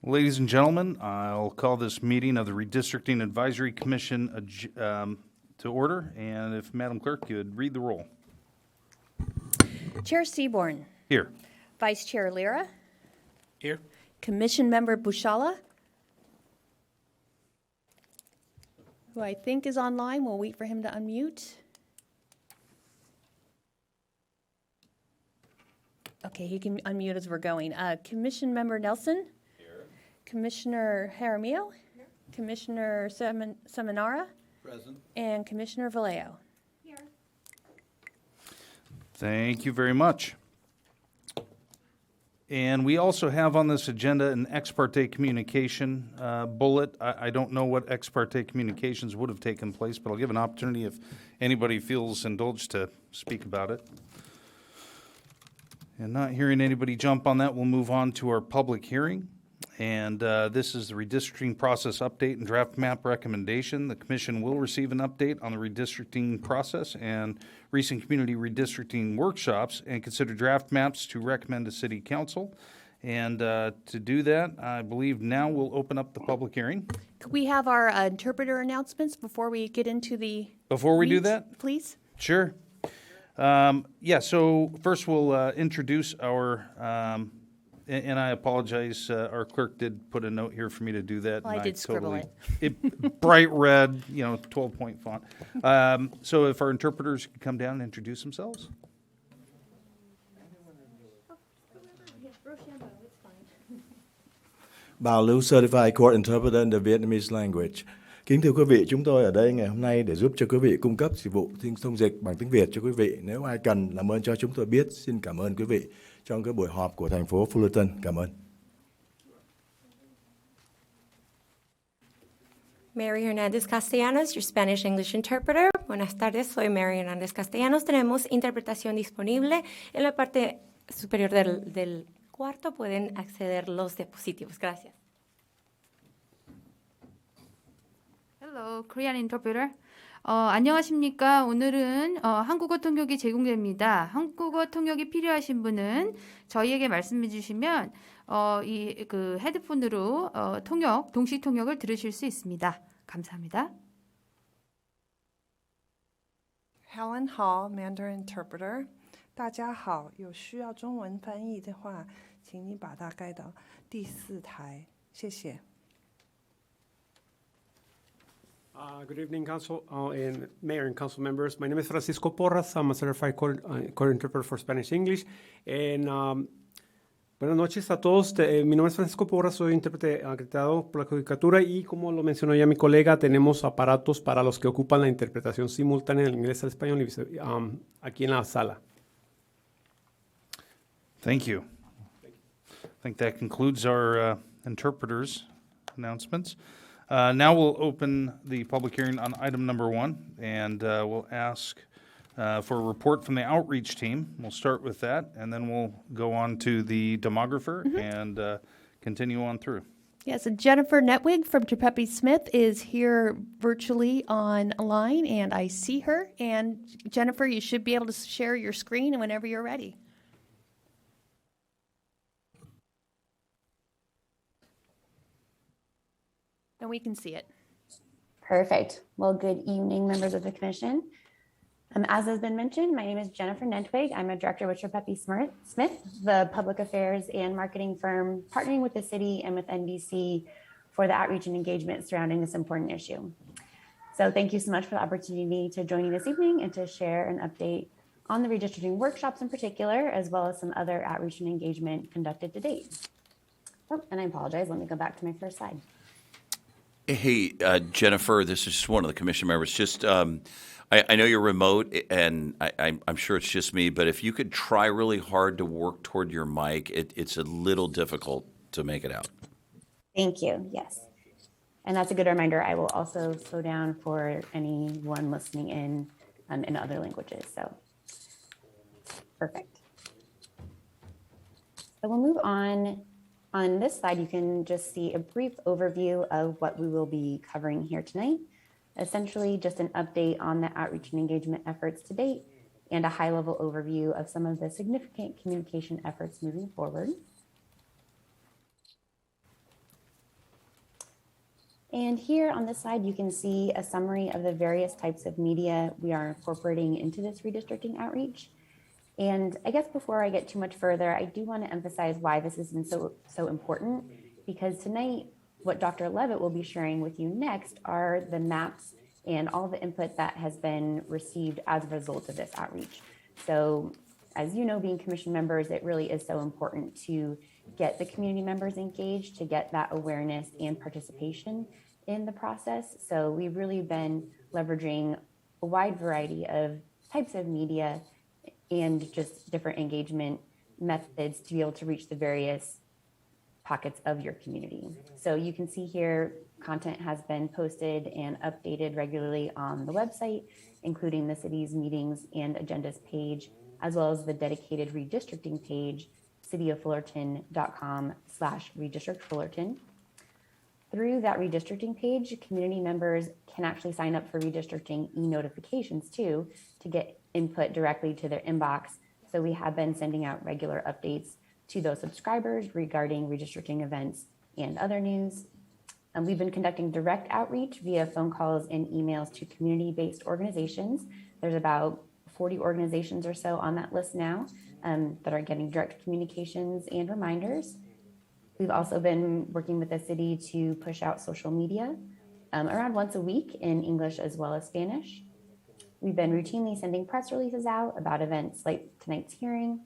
Ladies and gentlemen, I'll call this meeting of the Redistricting Advisory Commission to order, and if Madam Clerk could read the roll. Chair Seaborn. Here. Vice Chair Lira. Here. Commission Member Bushala, who I think is online. We'll wait for him to unmute. Okay, he can unmute as we're going. Commission Member Nelson. Here. Commissioner Jaramillo. Here. Commissioner Seminara. Present. And Commissioner Vallejo. Here. Thank you very much. And we also have on this agenda an ex parte communication bullet. I don't know what ex parte communications would have taken place, but I'll give an opportunity if anybody feels indulged to speak about it. And not hearing anybody jump on that, we'll move on to our public hearing. And this is the redistricting process update and draft map recommendation. The commission will receive an update on the redistricting process and recent community redistricting workshops and consider draft maps to recommend to city council. And to do that, I believe now we'll open up the public hearing. Could we have our interpreter announcements before we get into the Before we do that? Please. Sure. So first we'll introduce our, and I apologize, our clerk did put a note here for me to do that. Well, and I did scribble it. Bright red, 12-point font. So if our interpreters could come down and introduce themselves. Bảo Lưu Certified Court Interpreter in the Vietnamese Language. Kính thưa quý vị, chúng tôi ở đây ngày hôm nay để giúp cho quý vị cung cấp dịch vụ thông dịch bằng tiếng Việt cho quý vị. Nếu ai cần làm ơn cho chúng tôi biết. Xin cảm ơn quý vị trong cái buổi họp của thành phố Fullerton. Cảm ơn. Mary Hernandez Castellanos, your Spanish English interpreter. Buenas tardes, soy Mary Hernandez Castellanos. Tenemos interpretación disponible. En la parte superior del cuarto pueden acceder los dispositivos. Gracias. Hello, Korean interpreter. 안녕하십니까. 오늘은 한국어 통역이 제공됩니다. 한국어 통역이 필요하신 분은 저희에게 말씀해 주시면 이 헤드폰으로 동시 통역을 들으실 수 있습니다. 감사합니다. Helen Hall, Mandarin interpreter. 大家好，有需要中文翻译的话，请你把它盖到第4台，谢谢。Good evening, Council and Mayor and Council members. My name is Francisco Porras. I'm a certified court interpreter for Spanish-English. And buenas noches a todos. Mi nombre es Francisco Porras. Soy intérprete acreditado por la Judicatura y, como lo mencionó ya mi colega, tenemos aparatos para los que ocupan la interpretación simultánea del inglés al español aquí en la sala. Thank you. I think that concludes our interpreters' announcements. Now we'll open the public hearing on item number 1, and we'll ask for a report from the outreach team. We'll start with that, and then we'll go on to the demographer and continue on through. Yes, and Jennifer Netwig from Trepepe Smith is here virtually online, and I see her. And Jennifer, you should be able to share your screen whenever you're ready. And we can see it. Perfect. Well, good evening, members of the commission. As has been mentioned, my name is Jennifer Netwig. I'm a director with Trepepe Smith, the public affairs and marketing firm partnering with the city and with NDC for the outreach and engagement surrounding this important issue. So thank you so much for the opportunity to join you this evening and to share an update on the redistricting workshops in particular, as well as some other outreach and engagement conducted to date. Oh, and I apologize. Let me go back to my first slide. Hey, Jennifer, this is just one of the commission members. Just, I know you're remote, and I'm sure it's just me, but if you could try really hard to work toward your mic, it's a little difficult to make it out. Thank you. Yes. And that's a good reminder. I will also slow down for anyone listening in other languages. So perfect. So we'll move on. On this slide, you can just see a brief overview of what we will be covering here tonight. Essentially, just an update on the outreach and engagement efforts to date and a high-level overview of some of the significant communication efforts moving forward. And here on this slide, you can see a summary of the various types of media we are incorporating into this redistricting outreach. And I guess before I get too much further, I do want to emphasize why this has been so important, because tonight, what Dr. Levitt will be sharing with you next are the maps and all the input that has been received as a result of this outreach. So as you know, being commission members, it really is so important to get the community members engaged, to get that awareness and participation in the process. So we've really been leveraging a wide variety of types of media and just different engagement methods to be able to reach the various pockets of your community. So you can see here, content has been posted and updated regularly on the website, including the city's meetings and agendas page, as well as the dedicated redistricting page, cityoffullerton.com/redistrictfullerton. Through that redistricting page, community members can actually sign up for redistricting e-notifications too, to get input directly to their inbox. So we have been sending out regular updates to those subscribers regarding redistricting events and other news. And we've been conducting direct outreach via phone calls and emails to community-based organizations. There's about 40 organizations or so on that list now that are getting direct communications and reminders. We've also been working with the city to push out social media around once a week in English as well as Spanish. We've been routinely sending press releases out about events like tonight's hearing,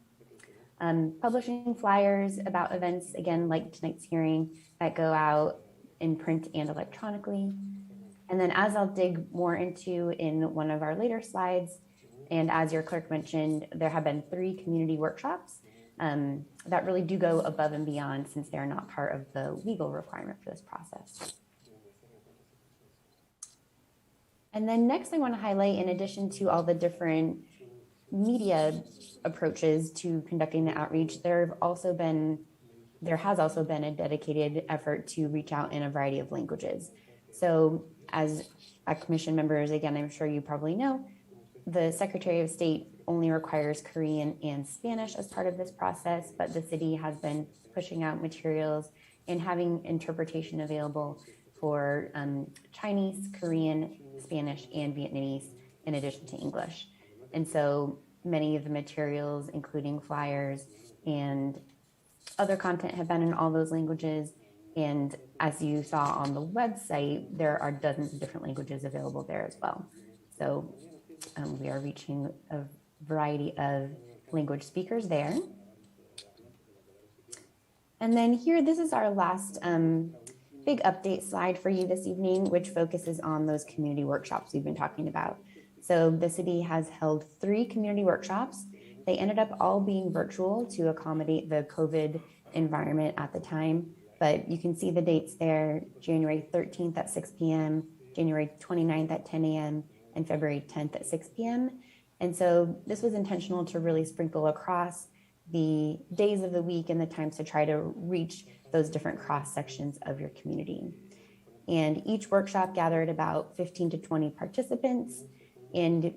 publishing flyers about events, again, like tonight's hearing, that go out in print and electronically. And then as I'll dig more into in one of our later slides, and as your clerk mentioned, there have been 3 community workshops that really do go above and beyond, since they're not part of the legal requirement for this process. And then next I want to highlight, in addition to all the different media approaches to conducting the outreach, there has also been a dedicated effort to reach out in a variety of languages. So as commission members, again, I'm sure you probably know, the Secretary of State only requires Korean and Spanish as part of this process, but the city has been pushing out materials and having interpretation available for Chinese, Korean, Spanish, and Vietnamese, in addition to English. And so many of the materials, including flyers and other content, have been in all those languages. And as you saw on the website, there are dozens of different languages available there as well. So we are reaching a variety of language speakers there. And then here, this is our last big update slide for you this evening, which focuses on those community workshops we've been talking about. So the city has held 3 community workshops. They ended up all being virtual to accommodate the COVID environment at the time, but you can see the dates there: January 13th at 6 p.m., January 29th at 10 a.m., and February 10th at 6 p.m. And so this was intentional to really sprinkle across the days of the week and the times to try to reach those different cross sections of your community. And each workshop gathered about 15 to 20 participants. And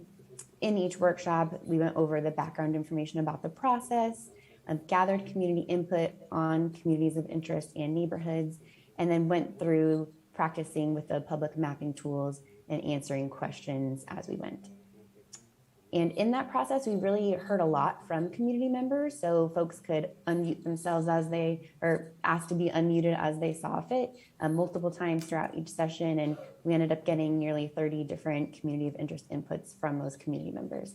in each workshop, we went over the background information about the process, gathered community input on communities of interest and neighborhoods, and then went through practicing with the public mapping tools and answering questions as we went. And in that process, we really heard a lot from community members. So folks could unmute themselves or ask to be unmuted as they saw fit multiple times throughout each session. And we ended up getting nearly 30 different community of interest inputs from those community members.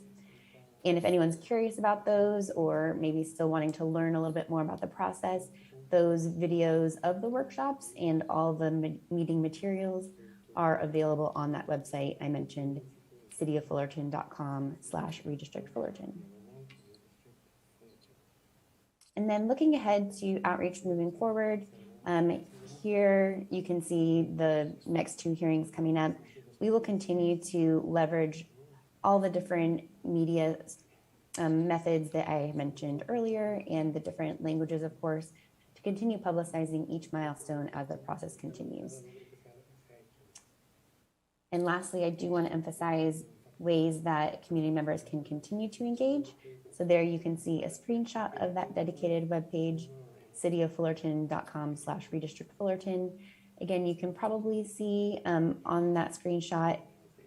And if anyone's curious about those, or maybe still wanting to learn a little bit more about the process, those videos of the workshops and all the meeting materials are available on that website I mentioned, cityofFullerton.com/redistrictfullerton. And then looking ahead to outreach moving forward, here you can see the next 2 hearings coming up. We will continue to leverage all the different media methods that I mentioned earlier, and the different languages, of course, to continue publicizing each milestone as the process continues. And lastly, I do want to emphasize ways that community members can continue to engage. So there you can see a screenshot of that dedicated webpage, cityofFullerton.com/redistrictfullerton. Again, you can probably see on that screenshot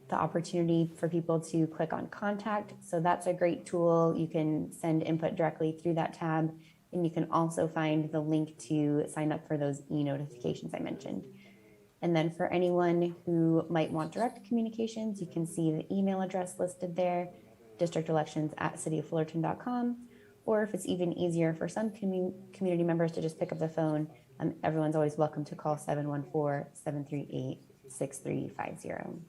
the opportunity for people to click on contact. So that's a great tool. You can send input directly through that tab. And you can also find the link to sign up for those e-notifications I mentioned. And then for anyone who might want direct communications, you can see the email address listed there, districtelections@cityofFullerton.com. Or if it's even easier for some community members to just pick up the phone, everyone's always welcome to call 714-738-6350.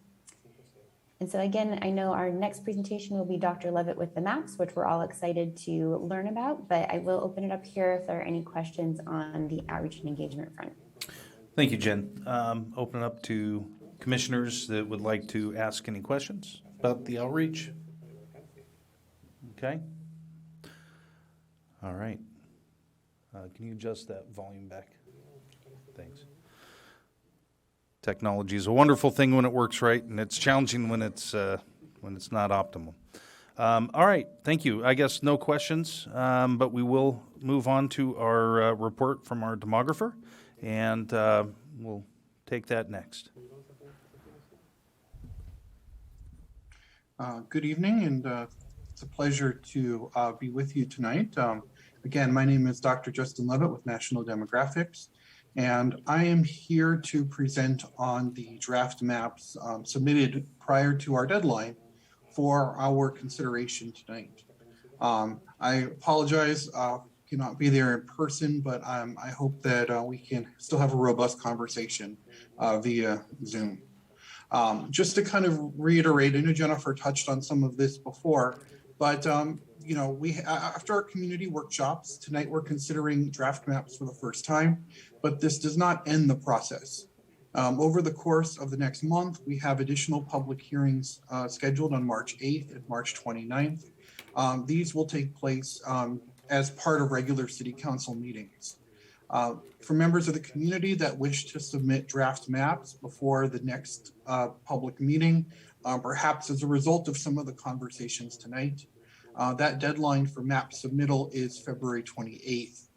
And so again, I know our next presentation will be Dr. Levitt with the maps, which we're all excited to learn about, but I will open it up here if there are any questions on the outreach and engagement front. Thank you, Jen. Open it up to commissioners that would like to ask any questions about the outreach. Okay. All right. Can you adjust that volume back? Thanks. Technology is a wonderful thing when it works right, and it's challenging when it's not optimal. All right, thank you. I guess no questions, but we will move on to our report from our demographer, and we'll take that next. Good evening, and it's a pleasure to be with you tonight. Again, my name is Dr. Justin Levitt with National Demographics, and I am here to present on the draft maps submitted prior to our deadline for our consideration tonight. I apologize, cannot be there in person, but I hope that we can still have a robust conversation via Zoom. Just to kind of reiterate, I know Jennifer touched on some of this before, but you know, after our community workshops tonight, we're considering draft maps for the first time, but this does not end the process. Over the course of the next month, we have additional public hearings scheduled on March 8th and March 29th. These will take place as part of regular city council meetings. For members of the community that wish to submit draft maps before the next public meeting, perhaps as a result of some of the conversations tonight, that deadline for map submittal is February 28th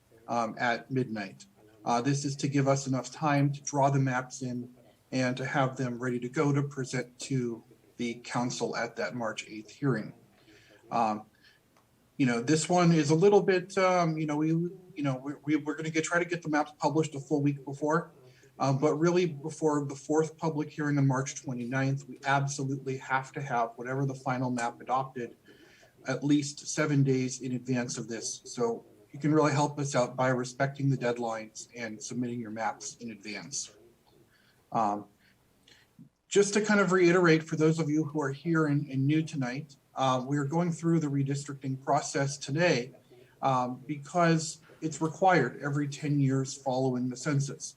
at midnight. This is to give us enough time to draw the maps in and to have them ready to go to present to the council at that March 8th hearing. You know, this one is a little bit, we're going to try to get the maps published a full week before, but really before the fourth public hearing on March 29th, we absolutely have to have whatever the final map adopted at least 7 days in advance of this. So you can really help us out by respecting the deadlines and submitting your maps in advance. Just to kind of reiterate for those of you who are here and new tonight, we're going through the redistricting process today because it's required every 10 years following the census.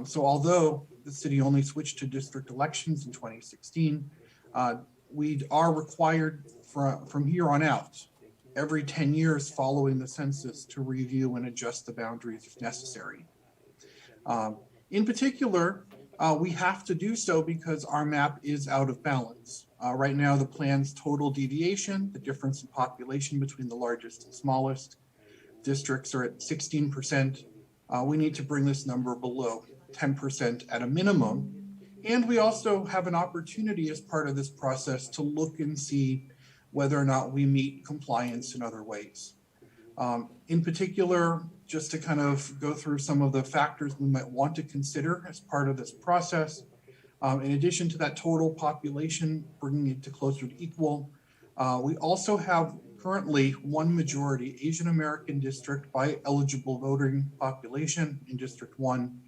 So although the city only switched to district elections in 2016, we are required from here on out, every 10 years following the census, to review and adjust the boundaries if necessary. In particular, we have to do so because our map is out of balance. Right now, the plan's total deviation, the difference in population between the largest and smallest districts, are at 16%. We need to bring this number below 10% at a minimum. And we also have an opportunity as part of this process to look and see whether or not we meet compliance in other ways. In particular, just to kind of go through some of the factors we might want to consider as part of this process, in addition to that total population, bringing it to closer to equal, we also have currently one majority Asian American district by eligible voting population in District 1,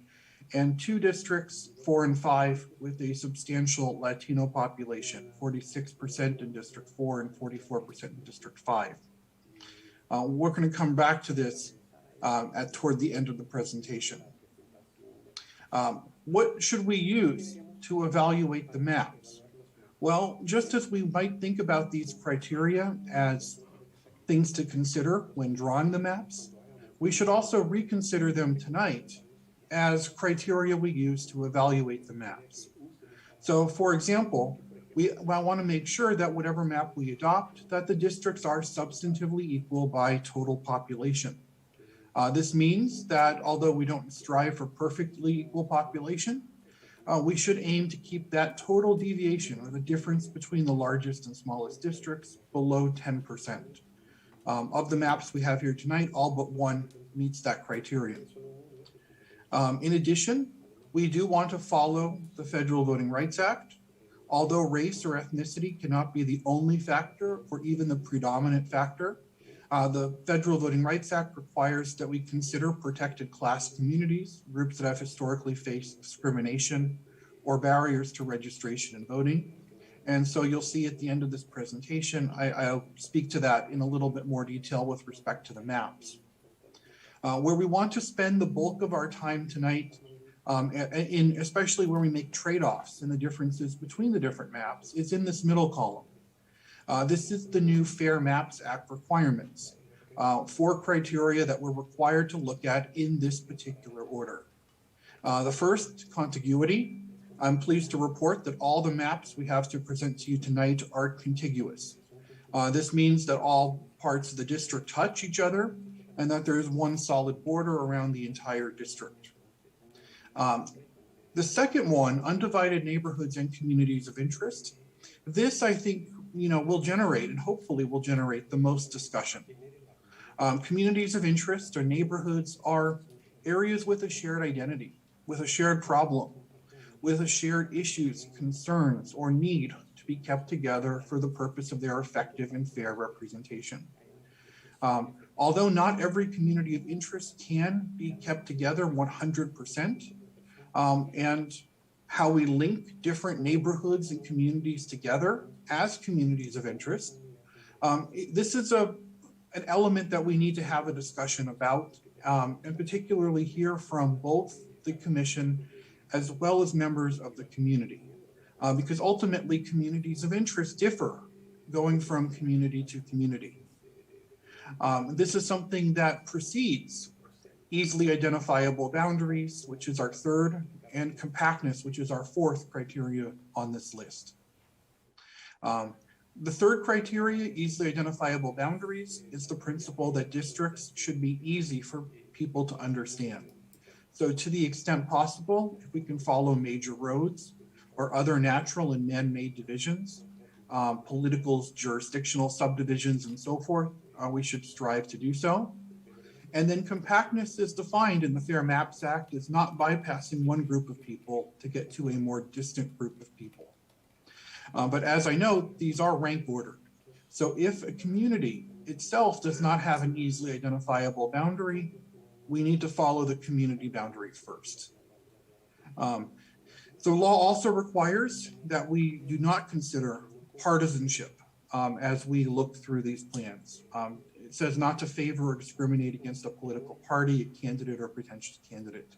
and 2 districts, 4 and 5, with a substantial Latino population, 46% in District 4 and 44% in District 5. We're going to come back to this toward the end of the presentation. What should we use to evaluate the maps? Well, just as we might think about these criteria as things to consider when drawing the maps, we should also reconsider them tonight as criteria we use to evaluate the maps. So for example, we want to make sure that whatever map we adopt, that the districts are substantively equal by total population. This means that although we don't strive for perfectly equal population, we should aim to keep that total deviation or the difference between the largest and smallest districts below 10%. Of the maps we have here tonight, all but one meets that criterion. In addition, we do want to follow the Federal Voting Rights Act. Although race or ethnicity cannot be the only factor or even the predominant factor, the Federal Voting Rights Act requires that we consider protected class communities, groups that have historically faced discrimination or barriers to registration and voting. And so you'll see at the end of this presentation, I'll speak to that in a little bit more detail with respect to the maps. Where we want to spend the bulk of our time tonight, especially where we make trade-offs and the differences between the different maps, is in this middle column. This is the new Fair Maps Act requirements, 4 criteria that we're required to look at in this particular order. The first, contiguity. I'm pleased to report that all the maps we have to present to you tonight are contiguous. This means that all parts of the district touch each other and that there is one solid border around the entire district. The second one, undivided neighborhoods and communities of interest. This, I think, will generate and hopefully will generate the most discussion. Communities of interest or neighborhoods are areas with a shared identity, with a shared problem, with a shared issues, concerns, or need to be kept together for the purpose of their effective and fair representation. Although not every community of interest can be kept together 100%, and how we link different neighborhoods and communities together as communities of interest, this is an element that we need to have a discussion about, and particularly hear from both the commission as well as members of the community, because ultimately communities of interest differ going from community to community. This is something that precedes easily identifiable boundaries, which is our third, and compactness, which is our fourth criteria on this list. The third criteria, easily identifiable boundaries, is the principle that districts should be easy for people to understand. So to the extent possible, if we can follow major roads or other natural and man-made divisions, political, jurisdictional subdivisions, and so forth, we should strive to do so. And then compactness is defined in the Fair Maps Act as not bypassing one group of people to get to a more distant group of people. But as I note, these are rank ordered. So if a community itself does not have an easily identifiable boundary, we need to follow the community boundary first. So law also requires that we do not consider partisanship as we look through these plans. It says not to favor or discriminate against a political party, a candidate, or potential candidate.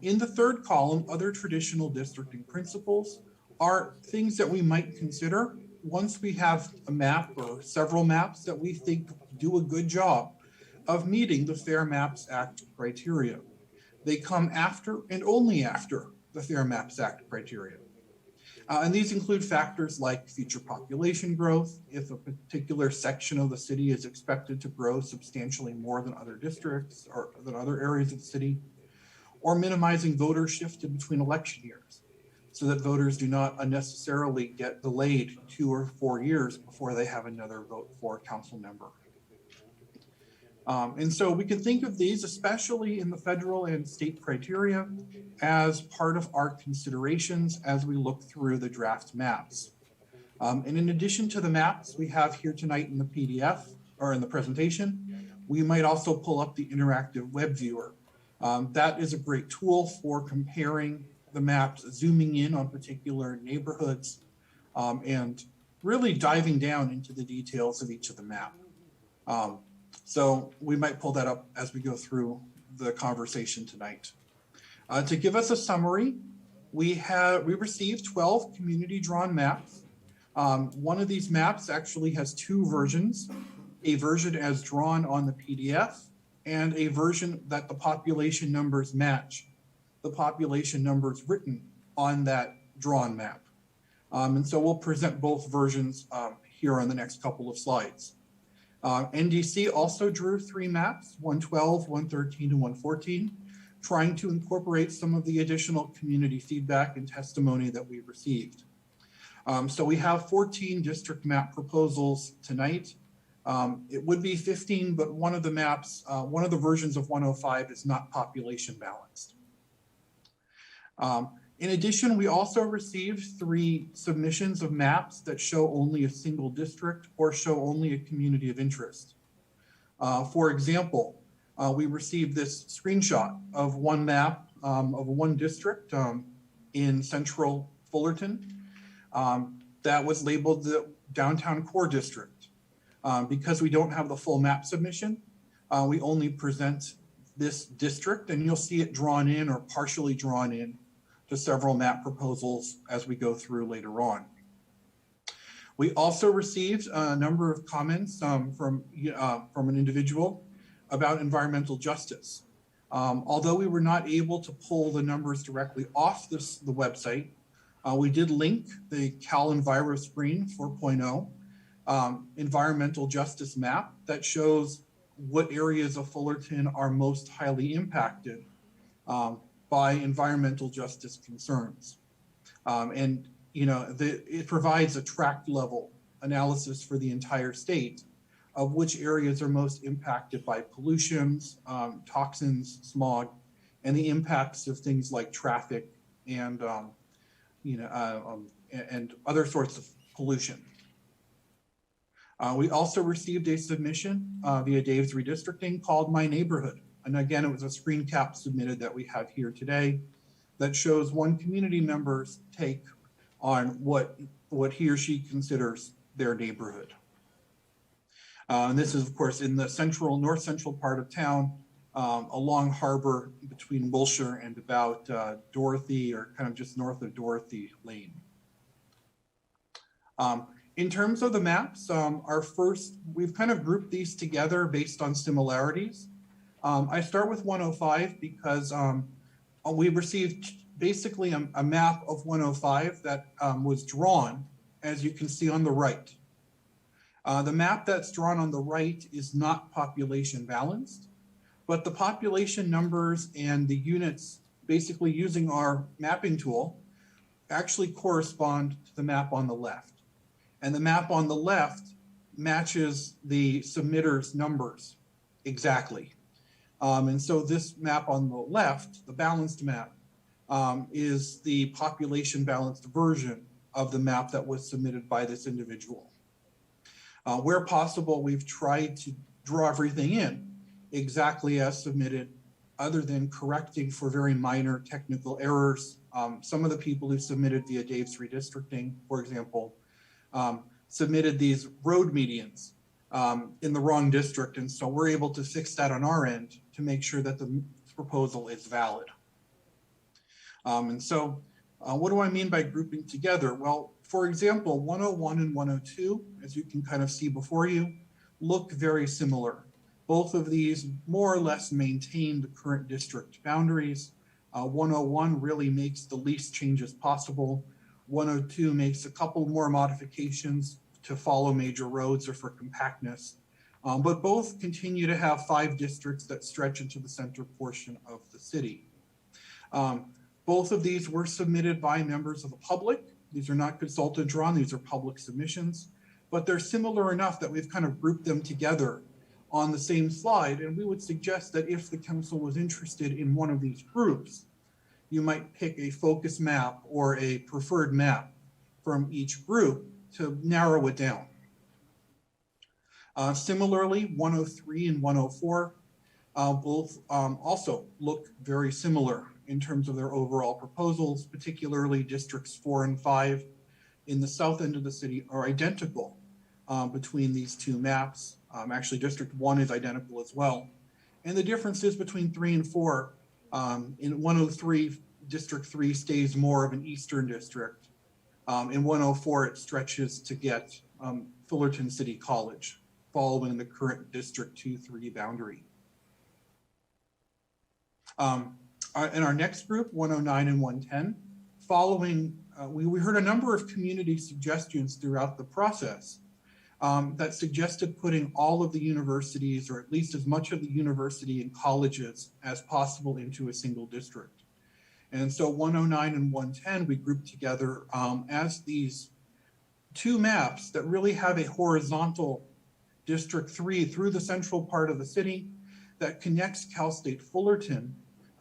In the third column, other traditional districting principles are things that we might consider once we have a map or several maps that we think do a good job of meeting the Fair Maps Act criteria. They come after and only after the Fair Maps Act criteria. And these include factors like future population growth, if a particular section of the city is expected to grow substantially more than other districts or than other areas of the city, or minimizing voter shift in between election years so that voters do not unnecessarily get delayed 2 or 4 years before they have another vote for a council member. And so we can think of these, especially in the federal and state criteria, as part of our considerations as we look through the draft maps. And in addition to the maps we have here tonight in the PDF or in the presentation, we might also pull up the interactive web viewer. That is a great tool for comparing the maps, zooming in on particular neighborhoods, and really diving down into the details of each of the map. So we might pull that up as we go through the conversation tonight. To give us a summary, we received 12 community drawn maps. One of these maps actually has 2 versions, a version as drawn on the PDF and a version that the population numbers match the population numbers written on that drawn map. And so we'll present both versions here on the next couple of slides. NDC also drew 3 maps, 112, 113, and 114, trying to incorporate some of the additional community feedback and testimony that we received. So we have 14 district map proposals tonight. It would be 15, but one of the maps, one of the versions of 105 is not population balanced. In addition, we also received 3 submissions of maps that show only a single district or show only a community of interest. For example, we received this screenshot of one map of one district in central Fullerton that was labeled the downtown core district. Because we don't have the full map submission, we only present this district, and you'll see it drawn in or partially drawn in to several map proposals as we go through later on. We also received a number of comments from an individual about environmental justice. Although we were not able to pull the numbers directly off the website, we did link the Cal Enviro Screen 4.0 environmental justice map that shows what areas of Fullerton are most highly impacted by environmental justice concerns. And it provides a tract level analysis for the entire state of which areas are most impacted by pollutions, toxins, smog, and the impacts of things like traffic and and other sorts of pollution. We also received a submission via Dave's Redistricting called My Neighborhood. And again, it was a screen cap submitted that we have here today that shows one community member's take on what he or she considers their neighborhood. And this is, of course, in the north central part of town, along Harbor between Wilshire and about Dorothy, or kind of just north of Dorothy Lane. In terms of the maps, we've kind of grouped these together based on similarities. I start with 105 because we received basically a map of 105 that was drawn, as you can see on the right. The map that's drawn on the right is not population balanced, but the population numbers and the units basically using our mapping tool actually correspond to the map on the left. And the map on the left matches the submitter's numbers exactly. And so this map on the left, the balanced map, is the population balanced version of the map that was submitted by this individual. Where possible, we've tried to draw everything in exactly as submitted, other than correcting for very minor technical errors. Some of the people who submitted via Dave's Redistricting, for example, submitted these road medians in the wrong district. And so we're able to fix that on our end to make sure that the proposal is valid. And so what do I mean by grouping together? Well, for example, 101 and 102, as you can kind of see before you, look very similar. Both of these more or less maintain the current district boundaries. 101 really makes the least changes possible. 102 makes a couple more modifications to follow major roads or for compactness. But both continue to have 5 districts that stretch into the center portion of the city. Both of these were submitted by members of the public. These are not consultant drawn, these are public submissions, but they're similar enough that we've kind of grouped them together on the same slide. And we would suggest that if the council was interested in one of these groups, you might pick a focus map or a preferred map from each group to narrow it down. Similarly, 103 and 104 both also look very similar in terms of their overall proposals, particularly districts 4 and 5 in the south end of the city are identical between these two maps. Actually, District 1 is identical as well. And the differences between 3 and 4, in 103, District 3 stays more of an eastern district. In 104, it stretches to get Fullerton City College, following the current District 2-3 boundary. In our next group, 109 and 110, following, we heard a number of community suggestions throughout the process that suggested putting all of the universities, or at least as much of the university and colleges as possible, into a single district. And so 109 and 110 we grouped together as these two maps that really have a horizontal District 3 through the central part of the city that connects Cal State Fullerton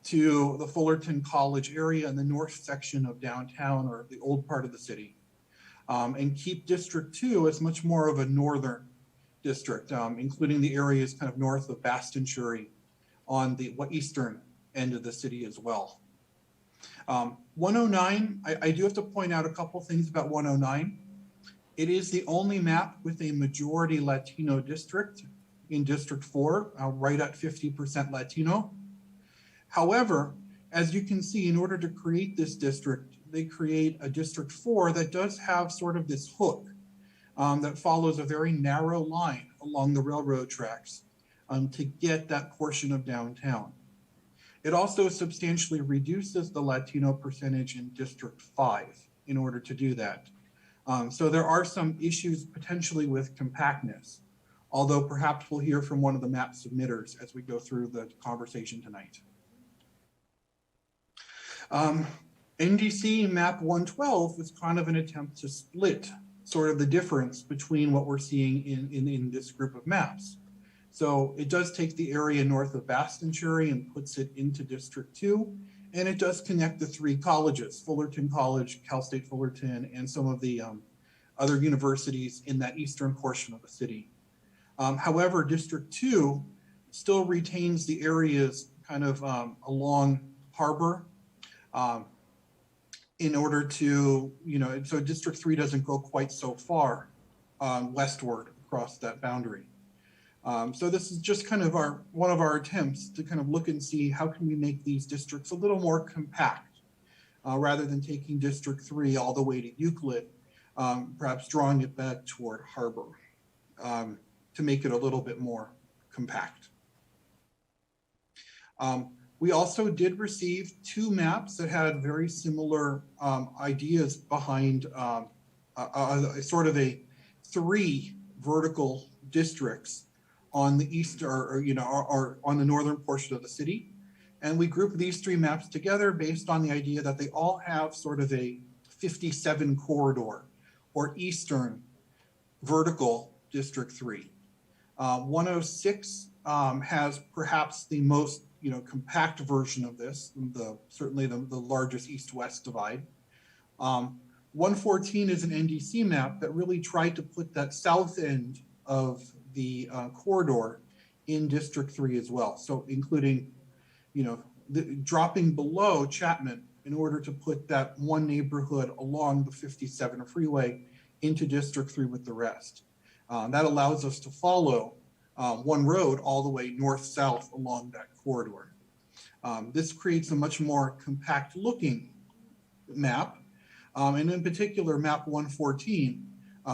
to the Fullerton College area in the north section of downtown, or the old part of the city, and keep District 2 as much more of a northern district, including the areas kind of north of Bastonchury on the eastern end of the city as well. 109, I do have to point out a couple things about 109. It is the only map with a majority Latino district in District 4, right at 50% Latino. However, as you can see, in order to create this district, they create a District 4 that does have sort of this hook that follows a very narrow line along the railroad tracks to get that portion of downtown. It also substantially reduces the Latino percentage in District 5 in order to do that. So there are some issues potentially with compactness, although perhaps we'll hear from one of the map submitters as we go through the conversation tonight. Ndc Map 112 was kind of an attempt to split sort of the difference between what we're seeing in this group of maps. So it does take the area north of Bastonchury and puts it into District 2, and it does connect the three colleges, Fullerton College, Cal State Fullerton, and some of the other universities in that eastern portion of the city. However, District 2 still retains the areas kind of along Harbor in order to, so District 3 doesn't go quite so far westward across that boundary. So this is just kind of one of our attempts to kind of look and see how can we make these districts a little more compact rather than taking District 3 all the way to Euclid, perhaps drawing it back toward Harbor to make it a little bit more compact. We also did receive two maps that had very similar ideas behind sort of a three vertical districts on the east or on the northern portion of the city. And we grouped these three maps together based on the idea that they all have sort of a 57 corridor or eastern vertical District 3. 106 has perhaps the most compact version of this, certainly the largest east-west divide. 114 is an NDC map that really tried to put that south end of the corridor in District 3 as well. So including, dropping below Chapman in order to put that one neighborhood along the 57 freeway into District 3 with the rest. That allows us to follow one road all the way north-south along that corridor. This creates a much more compact looking map. And in particular, map 114,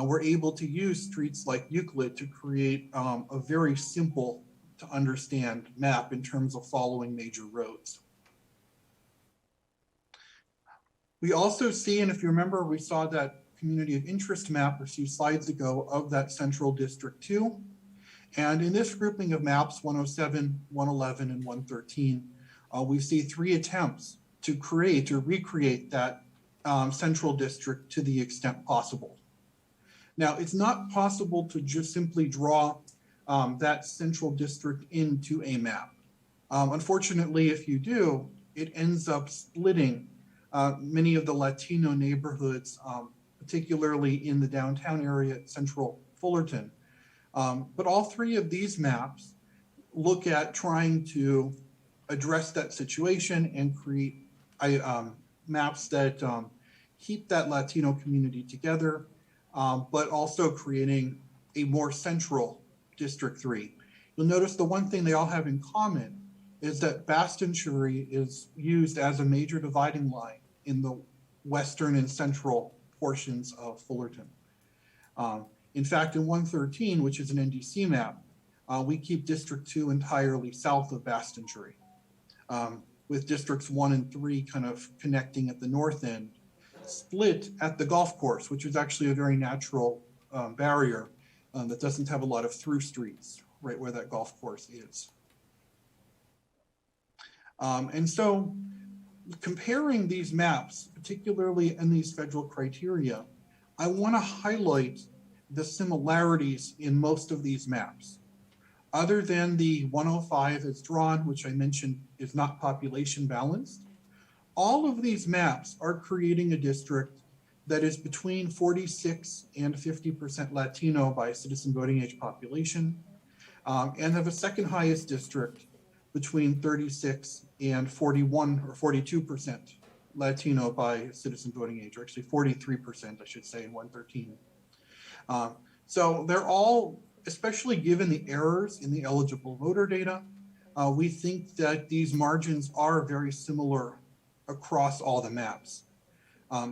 we're able to use streets like Euclid to create a very simple to understand map in terms of following major roads. We also see, and if you remember, we saw that community of interest map a few slides ago of that central District 2. And in this grouping of maps, 107, 111, and 113, we see three attempts to create or recreate that central district to the extent possible. Now, it's not possible to just simply draw that central district into a map. Unfortunately, if you do, it ends up splitting many of the Latino neighborhoods, particularly in the downtown area at Central Fullerton. But all three of these maps look at trying to address that situation and create maps that keep that Latino community together, but also creating a more central District 3. You'll notice the one thing they all have in common is that Bastonchury is used as a major dividing line in the western and central portions of Fullerton. In fact, in 113, which is an NDC map, we keep District 2 entirely south of Bastonchury, with Districts 1 and 3 kind of connecting at the north end, split at the golf course, which is actually a very natural barrier that doesn't have a lot of through streets, right where that golf course is. And so comparing these maps, particularly in these federal criteria, I want to highlight the similarities in most of these maps. Other than the 105 as drawn, which I mentioned is not population balanced, all of these maps are creating a district that is between 46 and 50% Latino by citizen voting age population, and have a second highest district between 36 and 41 or 42% Latino by citizen voting age, or actually 43%, I should say, in 113. So they're all, especially given the errors in the eligible voter data, we think that these margins are very similar across all the maps.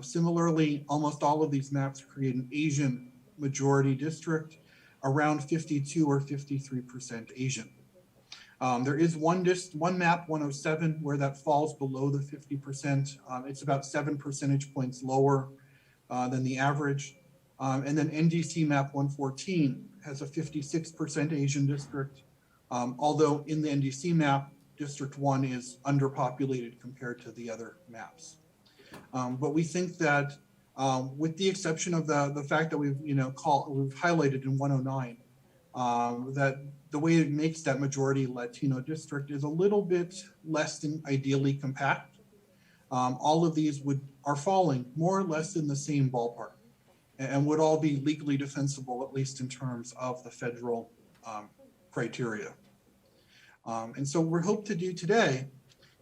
Similarly, almost all of these maps create an Asian majority district, around 52 or 53% Asian. There is one map, 107, where that falls below the 50%. It's about 7 percentage points lower than the average. And then Ndc Map 114 has a 56% Asian district, although in the Ndc Map, District 1 is underpopulated compared to the other maps. But we think that with the exception of the fact that we've highlighted in 109, that the way it makes that majority Latino district is a little bit less than ideally compact. All of these are falling more or less in the same ballpark and would all be legally defensible, at least in terms of the federal criteria. And so what we hope to do today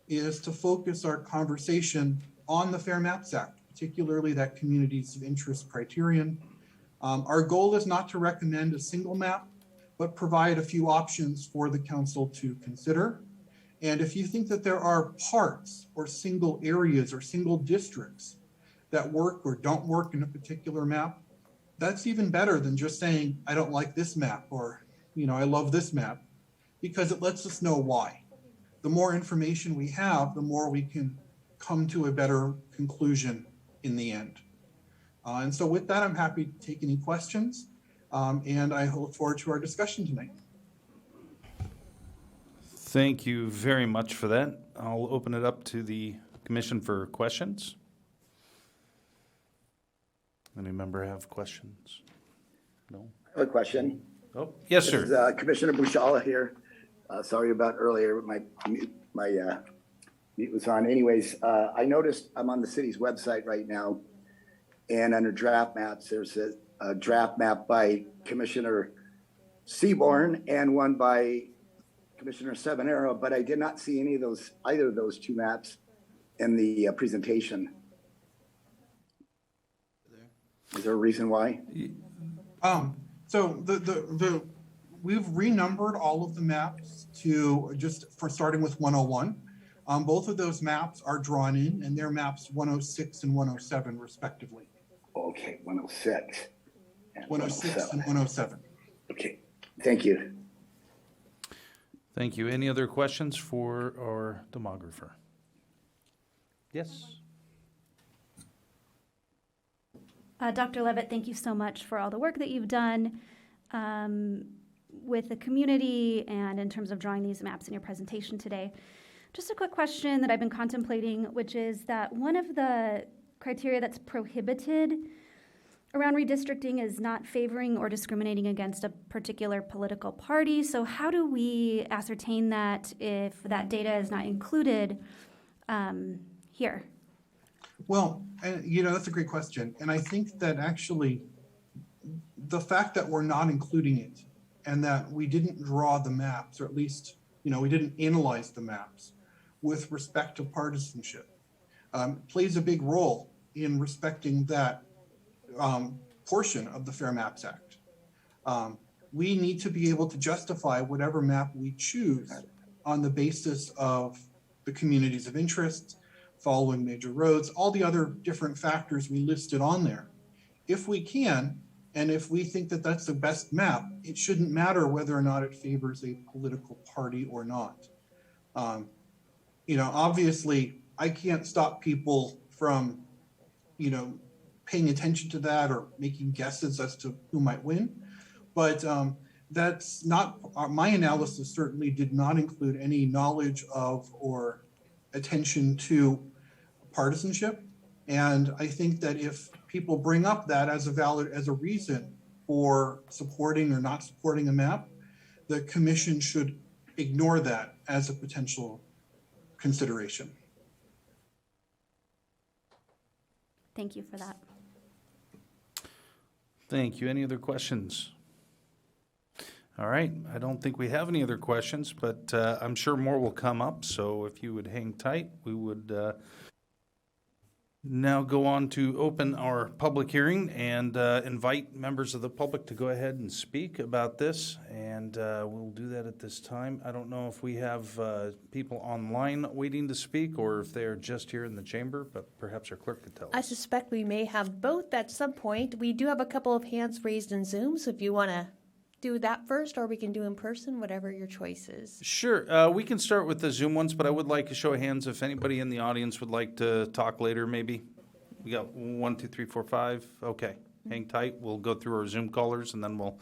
is to focus our conversation on the Fair Maps Act, particularly that communities of interest criterion. Our goal is not to recommend a single map, but provide a few options for the council to consider. And if you think that there are parts or single areas or single districts that work or don't work in a particular map, that's even better than just saying, I don't like this map, or, I love this map, because it lets us know why. The more information we have, the more we can come to a better conclusion in the end. And so with that, I'm happy to take any questions. And I look forward to our discussion tonight. Thank you very much for that. I'll open it up to the commission for questions. Any member have questions? No? I have a question. Oh, yes, This sir. is Commissioner Bushala here. Sorry about earlier, my mute was on. Anyways, I noticed I'm on the city's website right now, and under draft maps, there's a draft map by Commissioner Seaborn and one by Commissioner Sabanero, but I did not see either of those two maps in the presentation. Is there a reason why? So we've renumbered all of the maps to starting with 101. Both of those maps are drawn in, and they're maps 106 and 107 respectively. Okay, 106. 106 and 107. Okay, thank you. Thank you. Any other questions for our demographer? Yes. Dr. Levitt, thank you so much for all the work that you've done with the community and in terms of drawing these maps in your presentation today. Just a quick question that I've been contemplating, which is that one of the criteria that's prohibited around redistricting is not favoring or discriminating against a particular political party. So how do we ascertain that if that data is not included here? Well, that's a great question. And I think that actually the fact that we're not including it and that we didn't draw the maps, or at least, we didn't analyze the maps with respect to partisanship, plays a big role in respecting that portion of the Fair Maps Act. We need to be able to justify whatever map we choose on the basis of the communities of interest, following major roads, all the other different factors we listed on there. If we can, and if we think that that's the best map, it shouldn't matter whether or not it favors a political party or not. Obviously, I can't stop people from, paying attention to that or making guesses as to who might win. But that's not, my analysis certainly did not include any knowledge of or attention to partisanship. And I think that if people bring up that as a reason for supporting or not supporting a map, the commission should ignore that as a potential consideration. Thank you for that. Thank you. Any other questions? All right. I don't think we have any other questions, but I'm sure more will come up. So if you would hang tight, we would now go on to open our public hearing and invite members of the public to go ahead and speak about this. And we'll do that at this time. I don't know if we have people online waiting to speak or if they're just here in the chamber, but perhaps our clerk could tell I us. suspect we may have both at some point. We do have a couple of hands raised in Zoom, so if you want to do that first, or we can do in person, whatever your choice is. Sure. We can start with the Zoom ones, but I would like a show of hands if anybody in the audience would like to talk later, maybe. We got 1, 2, 3, 4, 5. Okay. Hang tight. We'll go through our Zoom callers, and then we'll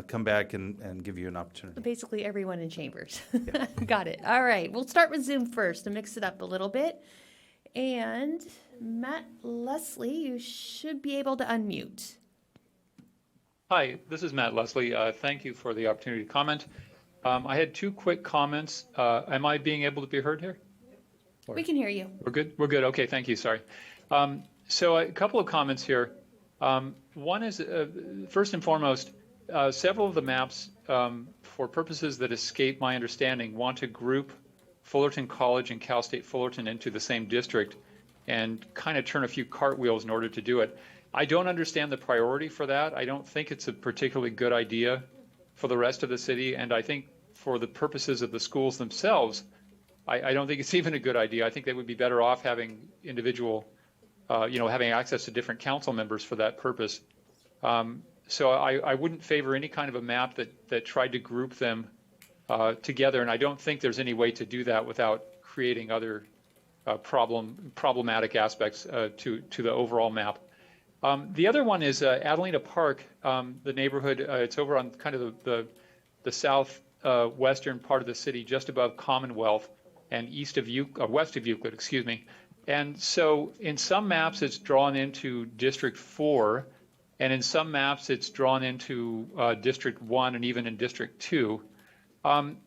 come back and give you an opportunity. Basically everyone in chambers. Got it. All right. We'll start with Zoom first to mix it up a little bit. And Matt Leslie, you should be able to unmute. Hi, this is Matt Leslie. Thank you for the opportunity to comment. I had 2 quick comments. Am I being able to be heard here? We can hear you. We're good? We're good. Okay, thank you. Sorry. So a couple of comments here. One is, first and foremost, several of the maps, for purposes that escape my understanding, want to group Fullerton College and Cal State Fullerton into the same district and kind of turn a few cartwheels in order to do it. I don't understand the priority for that. I don't think it's a particularly good idea for the rest of the city. And I think for the purposes of the schools themselves, I don't think it's even a good idea. I think they would be better off having individual, having access to different council members for that purpose. So I wouldn't favor any kind of a map that tried to group them together. And I don't think there's any way to do that without creating other problematic aspects to the overall map. The other one is Adelina Park, the neighborhood. It's over on kind of the southwestern part of the city, just above Commonwealth and west of Euclid, excuse me. And so in some maps, it's drawn into District 4, and in some maps, it's drawn into District 1 and even in District 2. I'm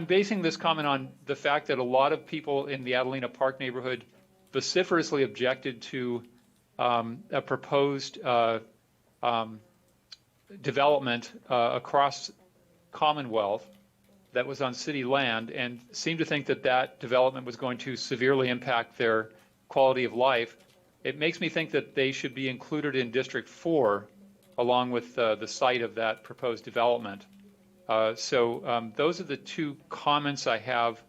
basing this comment on the fact that a lot of people in the Adelina Park neighborhood vociferously objected to a proposed development across Commonwealth that was on city land, and seemed to think that that development was going to severely impact their quality of life. It makes me think that they should be included in District 4 along with the site of that proposed development. So those are the 2 comments I have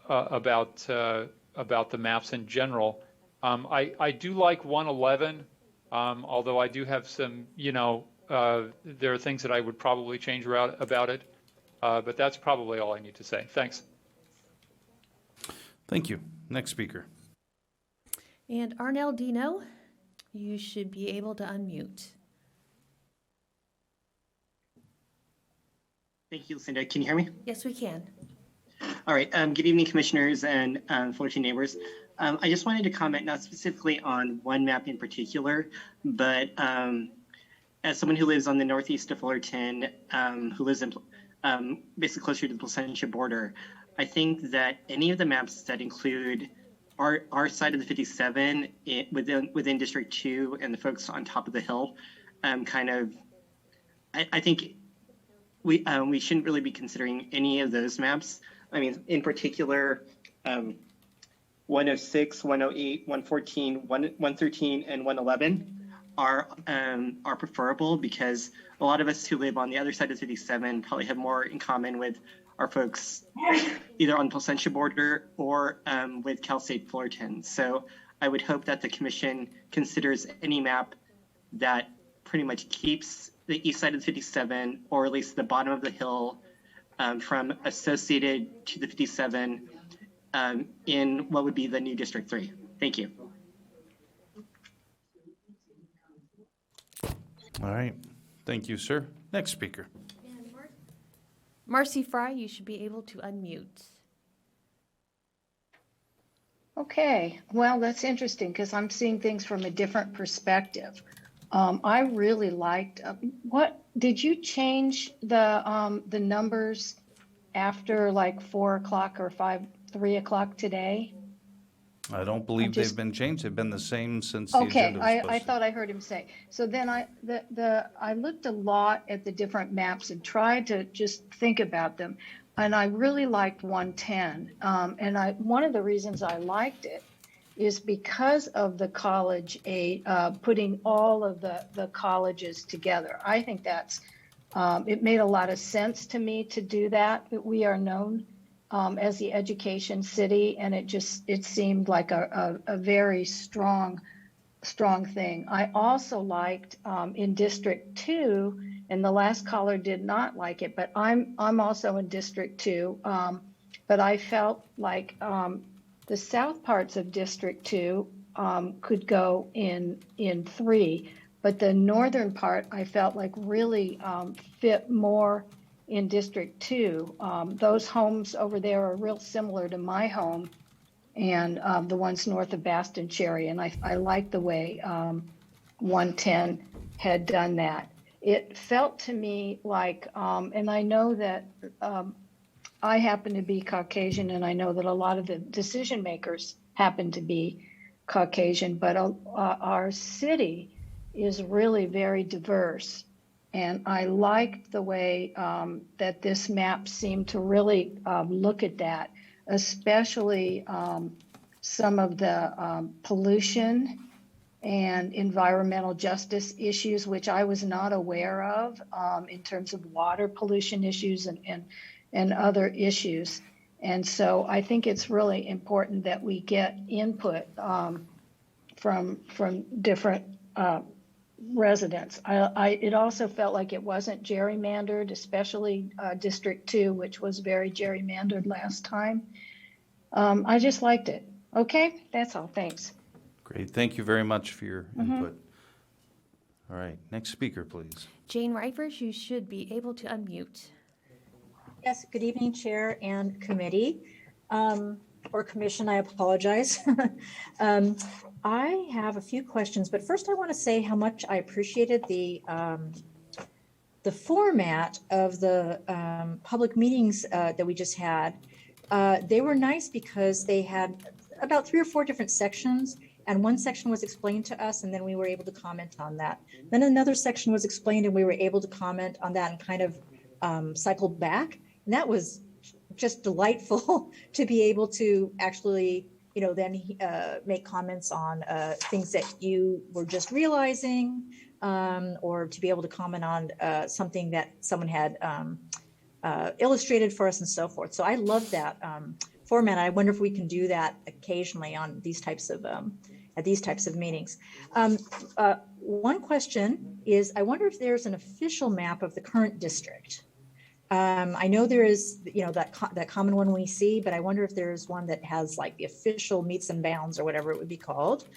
about the maps in general. I do like 111, although I do have some, there are things that I would probably change about it. But that's probably all I need to say. Thanks. Thank you. Next speaker. And Arnell Dino, you should be able to unmute. Thank you, Lucinda. Can you hear me? Yes, we can. All right. Good evening, commissioners and Fullerton neighbors. I just wanted to comment not specifically on one map in particular, but as someone who lives on the northeast of Fullerton, who lives in basically closer to the Placentia border, I think that any of the maps that include our side of the 57 within District 2 and the folks on top of the hill, I think we shouldn't really be considering any of those maps. I mean, in particular, 106, 108, 114, 113, and 111 are preferable because a lot of us who live on the other side of 57 probably have more in common with our folks either on the Placentia border or with Cal State Fullerton. So I would hope that the commission considers any map that pretty much keeps the east side of the 57, or at least the bottom of the hill, from associated to the 57 in what would be the new District 3. Thank you. All right. Thank you, sir. Next speaker. Marcy Fry, you should be able to unmute. Okay, well, that's interesting because I'm seeing things from a different perspective. I really liked, what, did you change the numbers after like 4 o'clock or 3 o'clock today? I don't believe just- they've been changed. They've been the same since the Okay, agenda was I posted. thought I heard him say. So then I looked a lot at the different maps and tried to just think about them. And I really liked 110. And one of the reasons I liked it is because of the college aid, putting all of the colleges together. I think that's, it made a lot of sense to me to do that. We are known as the education city, and it seemed like a very strong thing. I also liked in District 2, and the last caller did not like it, but I'm also in District 2, but I felt like the south parts of District 2 could go in 3, but the northern part I felt like really fit more in District 2. Those homes over there are real similar to my home and the ones north of Baston Cherry, and I like the way 110 had done that. It felt to me like, and I know that I happen to be Caucasian, and I know that a lot of the decision makers happen to be Caucasian, but our city is really very diverse. And I liked the way that this map seemed to really look at that, especially some of the pollution and environmental justice issues, which I was not aware of in terms of water pollution issues and other issues. And so I think it's really important that we get input from different residents. It also felt like it wasn't gerrymandered, especially District 2, which was very gerrymandered last time. I just liked it. Okay, that's all. Thanks. Great. Thank you very much for your input. All right. Next speaker, please. Jane Reifers, you should be able to unmute. Yes, good evening, Chair and Committee, or Commission, I apologize. I have a few questions, but first I want to say how much I appreciated the format of the public meetings that we just had. They were nice because they had about 3 or 4 different sections, and one section was explained to us, and then we were able to comment on that. Then another section was explained, and we were able to comment on that and kind of cycled back. And that was just delightful to be able to actually, then make comments on things that you were just realizing, or to be able to comment on something that someone had illustrated for us and so forth. So I love that format. I wonder if we can do that occasionally on these types of at these types of meetings. One question is, I wonder if there's an official map of the current district. I know there is, that common one we see, but I wonder if there's one that has like the official meets and bounds or whatever it would be called.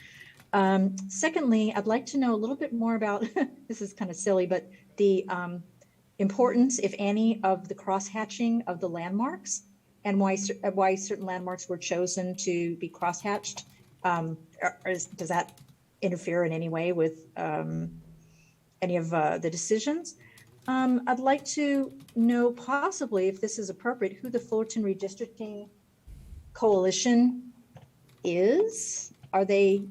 Secondly, I'd like to know a little bit more about, this is kind of silly, but the importance, if any, of the cross-hatching of the landmarks and why certain landmarks were chosen to be cross-hatched. Does that interfere in any way with any of the decisions? I'd like to know, possibly, if this is appropriate, who the Fullerton Redistricting Coalition is. Are they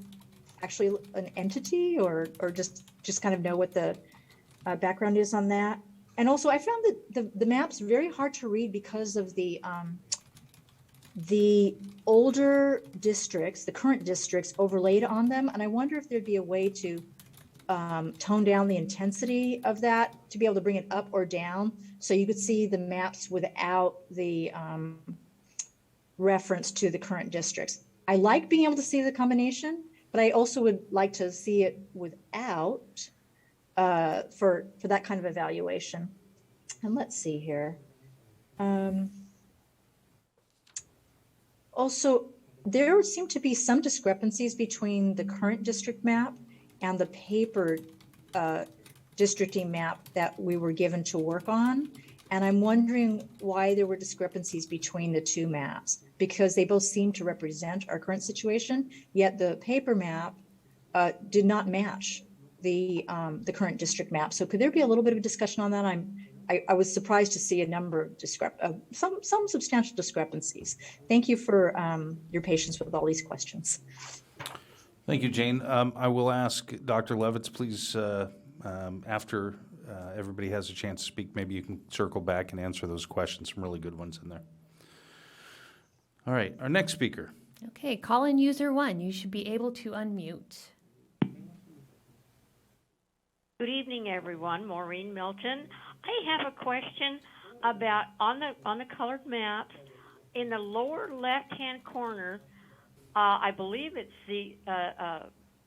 actually an entity, or just kind of know what the background is on that? And also, I found that the maps very hard to read because of the older districts, the current districts overlaid on them. And I wonder if there'd be a way to tone down the intensity of that, to be able to bring it up or down, so you could see the maps without the reference to the current districts. I like being able to see the combination, but I also would like to see it without for that kind of evaluation. And let's see here. Also, there seem to be some discrepancies between the current district map and the paper districting map that we were given to work on. And I'm wondering why there were discrepancies between the two maps, because they both seem to represent our current situation, yet the paper map did not match the current district map. So could there be a little bit of a discussion on that? I was surprised to see a number of some substantial discrepancies. Thank you for your patience with all these questions. Thank you, Jane. I will ask Dr. Levitz, please, after everybody has a chance to speak, maybe you can circle back and answer those questions. Some really good ones in there. All right, our next speaker. Okay, call in user 1. You should be able to unmute. Good evening, everyone. Maureen Milton. I have a question about on the colored maps in the lower left-hand corner. I believe it's the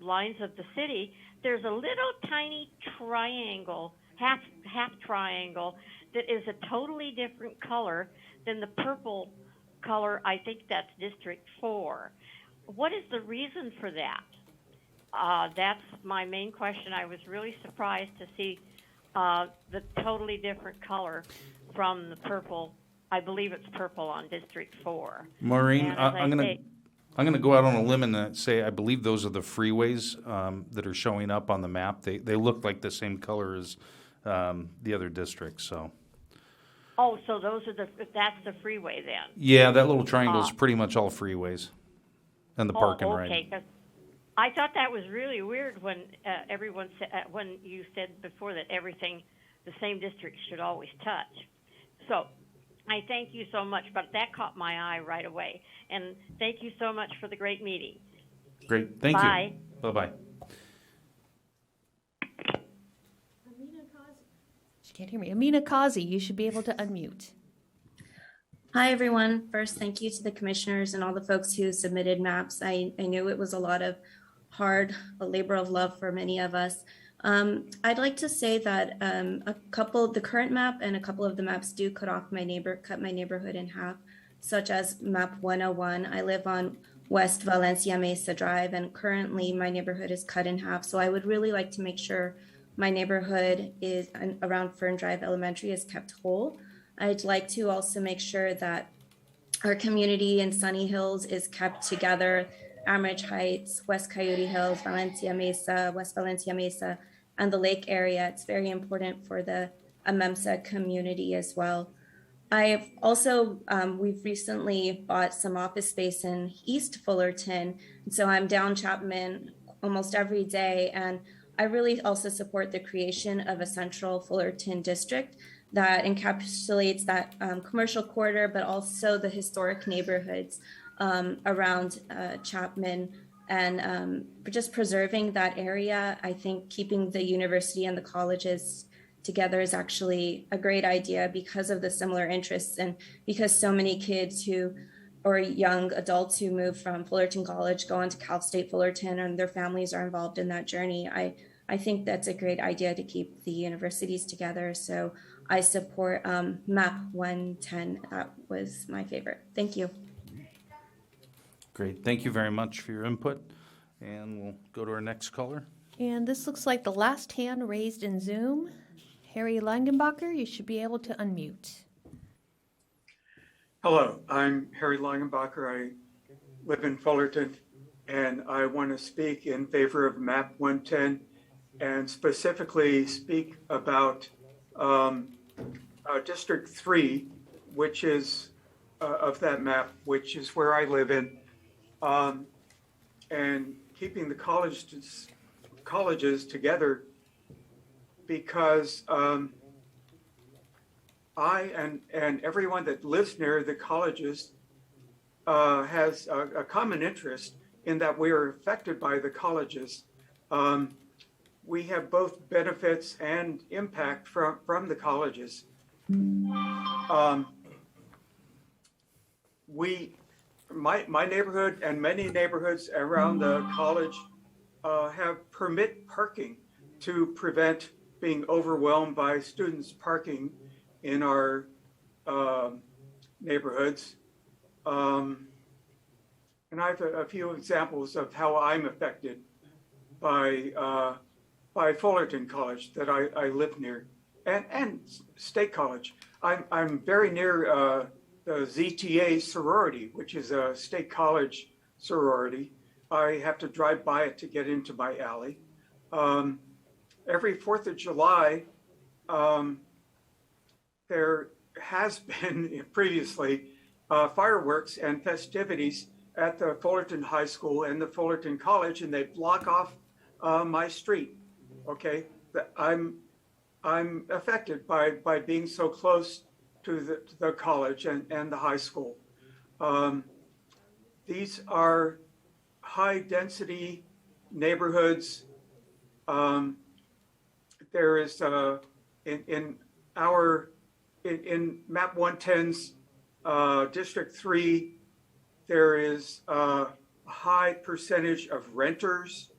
lines of the city. There's a little tiny triangle, half triangle, that is a totally different color than the purple color. I think that's District 4. What is the reason for that? That's my main question. I was really surprised to see the totally different color from the purple. I believe it's purple on District 4. Maureen, I'm going to go out on a limb and say I believe those are the freeways that are showing up on the map. They look like the same color as the other districts. So. Oh, so that's the freeway then? Yeah, that little triangle is pretty much all freeways and the park and ride. Okay, 'cause I thought that was really weird when everyone said when you said before that everything, the same district should always touch. So I thank you so much, but that caught my eye right away. And thank you so much for the great meeting. Great, thank Bye. you. Bye-bye. She can't hear me. Amina Kazi, you should be able to unmute. Hi, everyone. First, thank you to the commissioners and all the folks who submitted maps. I knew it was a lot of a labor of love for many of us. I'd like to say that the current map and a couple of the maps do cut my neighborhood in half, such as map 101. I live on West Valencia Mesa Drive, and currently my neighborhood is cut in half. So I would really like to make sure my neighborhood is around Fern Drive Elementary is kept whole. I'd like to also make sure that our community in Sunny Hills is kept together. Amherst Heights, West Coyote Hills, Valencia Mesa, West Valencia Mesa, and the lake area. It's very important for the AMEMSA community as well. I've also, we've recently bought some office space in East Fullerton. And so I'm down Chapman almost every day. And I really also support the creation of a central Fullerton district that encapsulates that commercial quarter, but also the historic neighborhoods around Chapman, and just preserving that area. I think keeping the university and the colleges together is actually a great idea because of the similar interests and because so many kids or young adults who move from Fullerton College go on to Cal State Fullerton and their families are involved in that journey. I think that's a great idea to keep the universities together. So I support map 110. That was my favorite. Thank you. Great. Thank you very much for your input. And we'll go to our next caller. And this looks like the last hand raised in Zoom. Harry Langenbacher, you should be able to unmute. Hello, I'm Harry Langenbacher. I live in Fullerton, and I want to speak in favor of map 110 and specifically speak about District 3, which is of that map, which is where I live in. And keeping the colleges together because I and everyone that lives near the colleges has a common interest in that we are affected by the colleges. We have both benefits and impact from the colleges. My neighborhood and many neighborhoods around the college have permit parking to prevent being overwhelmed by students parking in our neighborhoods. And I have a few examples of how I'm affected by by Fullerton College that I live near, and State College. I'm very near the ZTA sorority, which is a state college sorority. I have to drive by it to get into my alley. Every 4th of July, there has been previously fireworks and festivities at the Fullerton High School and the Fullerton College, and they block off my street. Okay, I'm affected by being so close to the college and the high school. These are high density neighborhoods. There is in Map 110's District 3, there is a high percentage of renters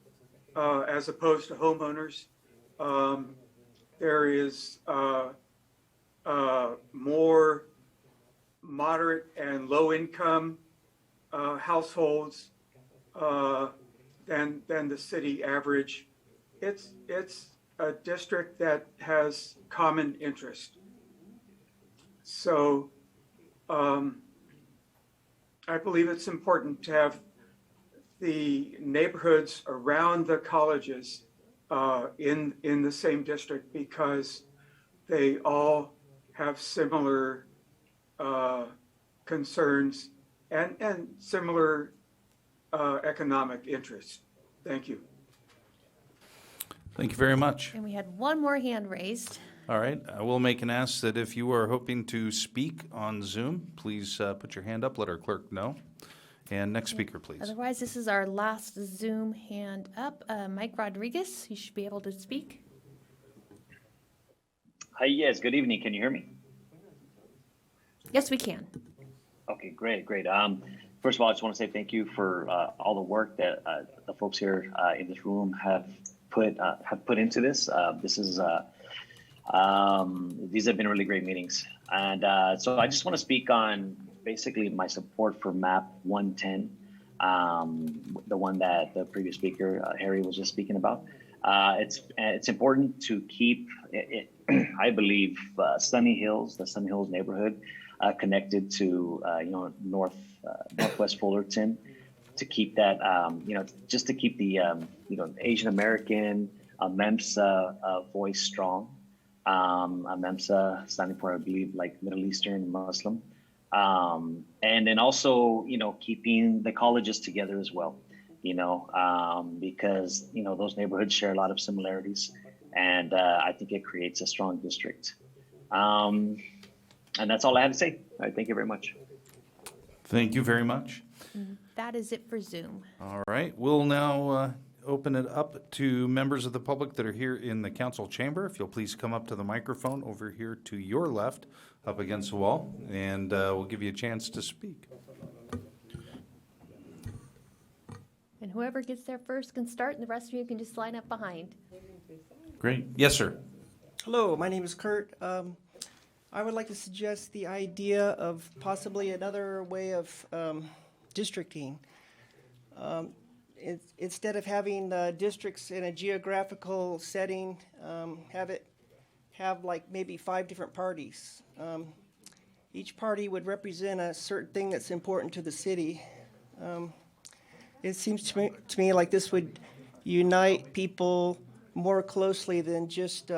as opposed to homeowners. There is more moderate and low income households than the city average. It's a district that has common interest. So I believe it's important to have the neighborhoods around the colleges in the same district, because they all have similar concerns and similar economic interests. Thank you. Thank you very much. And we had one more hand raised. All right, I will make an ask that if you are hoping to speak on Zoom, please put your hand up, let our clerk know. And next speaker, please. Otherwise, this is our last Zoom hand up. Mike Rodriguez, you should be able to speak. Hi, yes, good evening. Can you hear me? Yes, we can. Okay, great. First of all, I just want to say thank you for all the work that the folks here in this room have put into this. These have been really great meetings. And so I just want to speak on basically my support for Map 110, the one that the previous speaker, Harry, was just speaking about. It's important to keep, I believe, the Sunny Hills neighborhood connected to, Northwest Fullerton, to keep that, just to keep the, Asian American MEMSA voice strong. MEMSA standing for, I believe, like Middle Eastern Muslim. And then also, keeping the colleges together as well, because, those neighborhoods share a lot of similarities, and I think it creates a strong district. And that's all I have to say. All right, thank you very much. Thank you very much. That is it for Zoom. All right, we'll now open it up to members of the public that are here in the council chamber. If you'll please come up to the microphone over here to your left, up against the wall, and we'll give you a chance to speak. And whoever gets there first can start, and the rest of you can just line up behind. Great. Yes, sir. Hello, my name is Kurt. I would like to suggest the idea of possibly another way of districting. Instead of having districts in a geographical setting, have like maybe 5 different parties. Each party would represent a certain thing that's important to the city. It seems to me like this would unite people more closely than just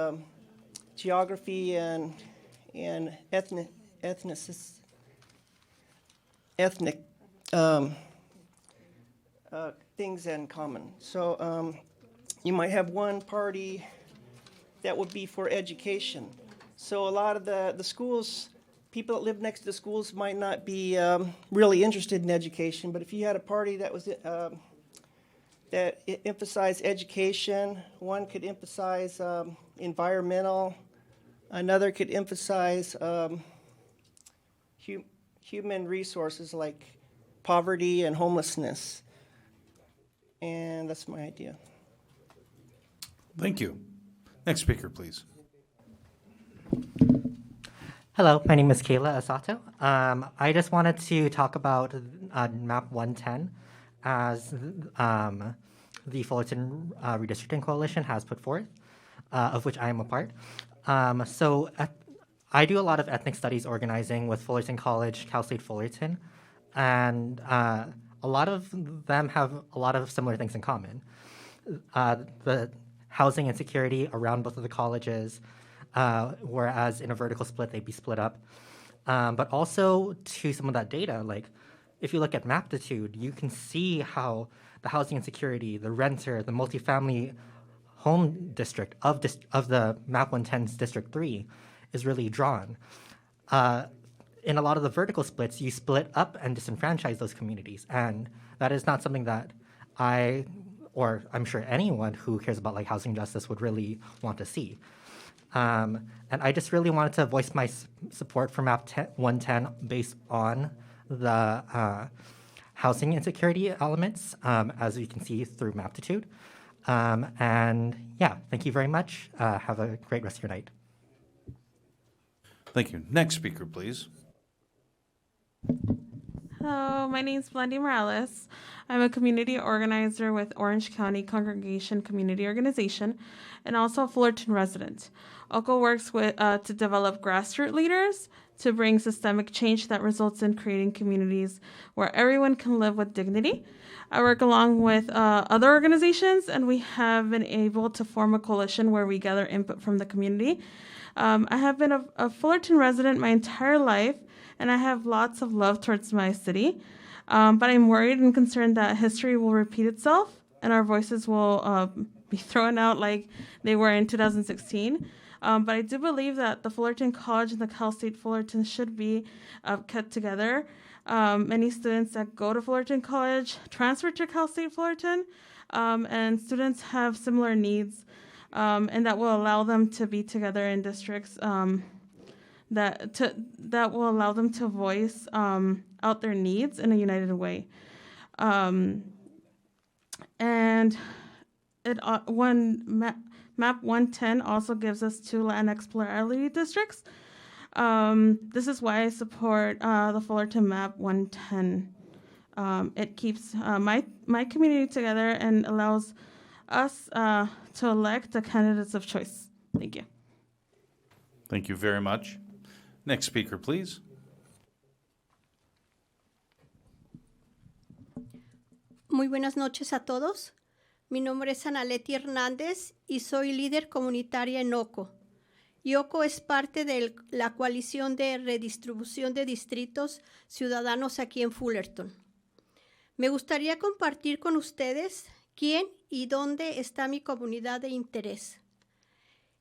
geography and ethnic things in common. So you might have one party that would be for education. So a lot of the schools, people that live next to the schools might not be really interested in education, but if you had a party that was that emphasized education, one could emphasize environmental, another could emphasize human resources like poverty and homelessness. And that's my idea. Thank you. Next speaker, please. Hello, my name is Kayla Asato. I just wanted to talk about Map 110 as the Fullerton Redistricting Coalition has put forth, of which I am a part. I do a lot of ethnic studies organizing with Fullerton College, Cal State Fullerton, and a lot of them have a lot of similar things in common. The housing insecurity around both of the colleges, whereas in a vertical split, they'd be split up. But also to some of that data, like if you look at Maptitude, you can see how the housing insecurity, the renter, the multifamily home district of the Map 110's District 3 is really drawn. In a lot of the vertical splits, you split up and disenfranchise those communities. And that is not something that or I'm sure anyone who cares about like housing justice would really want to see. And I just really wanted to voice my support for Map 110 based on the housing insecurity elements, as you can see through Maptitude. And yeah, thank you very much. Have a great rest of your night. Thank you. Next speaker, please. Hello, my name is Blendy Morales. I'm a community organizer with Orange County Congregation Community Organization and also a Fullerton resident. OCO works to develop grassroots leaders to bring systemic change that results in creating communities where everyone can live with dignity. I work along with other organizations, and we have been able to form a coalition where we gather input from the community. I have been a Fullerton resident my entire life, and I have lots of love towards my city. But I'm worried and concerned that history will repeat itself and our voices will be thrown out like they were in 2016. But I do believe that the Fullerton College and the Cal State Fullerton should be kept together. Many students that go to Fullerton College transfer to Cal State Fullerton, and students have similar needs, and that will allow them to be together in districts that will allow them to voice out their needs in a united way. And Map 110 also gives us 2 Latinx plurality districts. This is why I support the Fullerton Map 110. It keeps my community together and allows us to elect the candidates of choice. Thank you. Thank you very much. Next speaker, please. Muy buenas noches a todos. Mi nombre es Analeti Hernández y soy líder comunitaria en OCO. Y OCO es parte de la coalición de redistribución de distritos ciudadanos aquí en Fullerton. Me gustaría compartir con ustedes quién y dónde está mi comunidad de interés.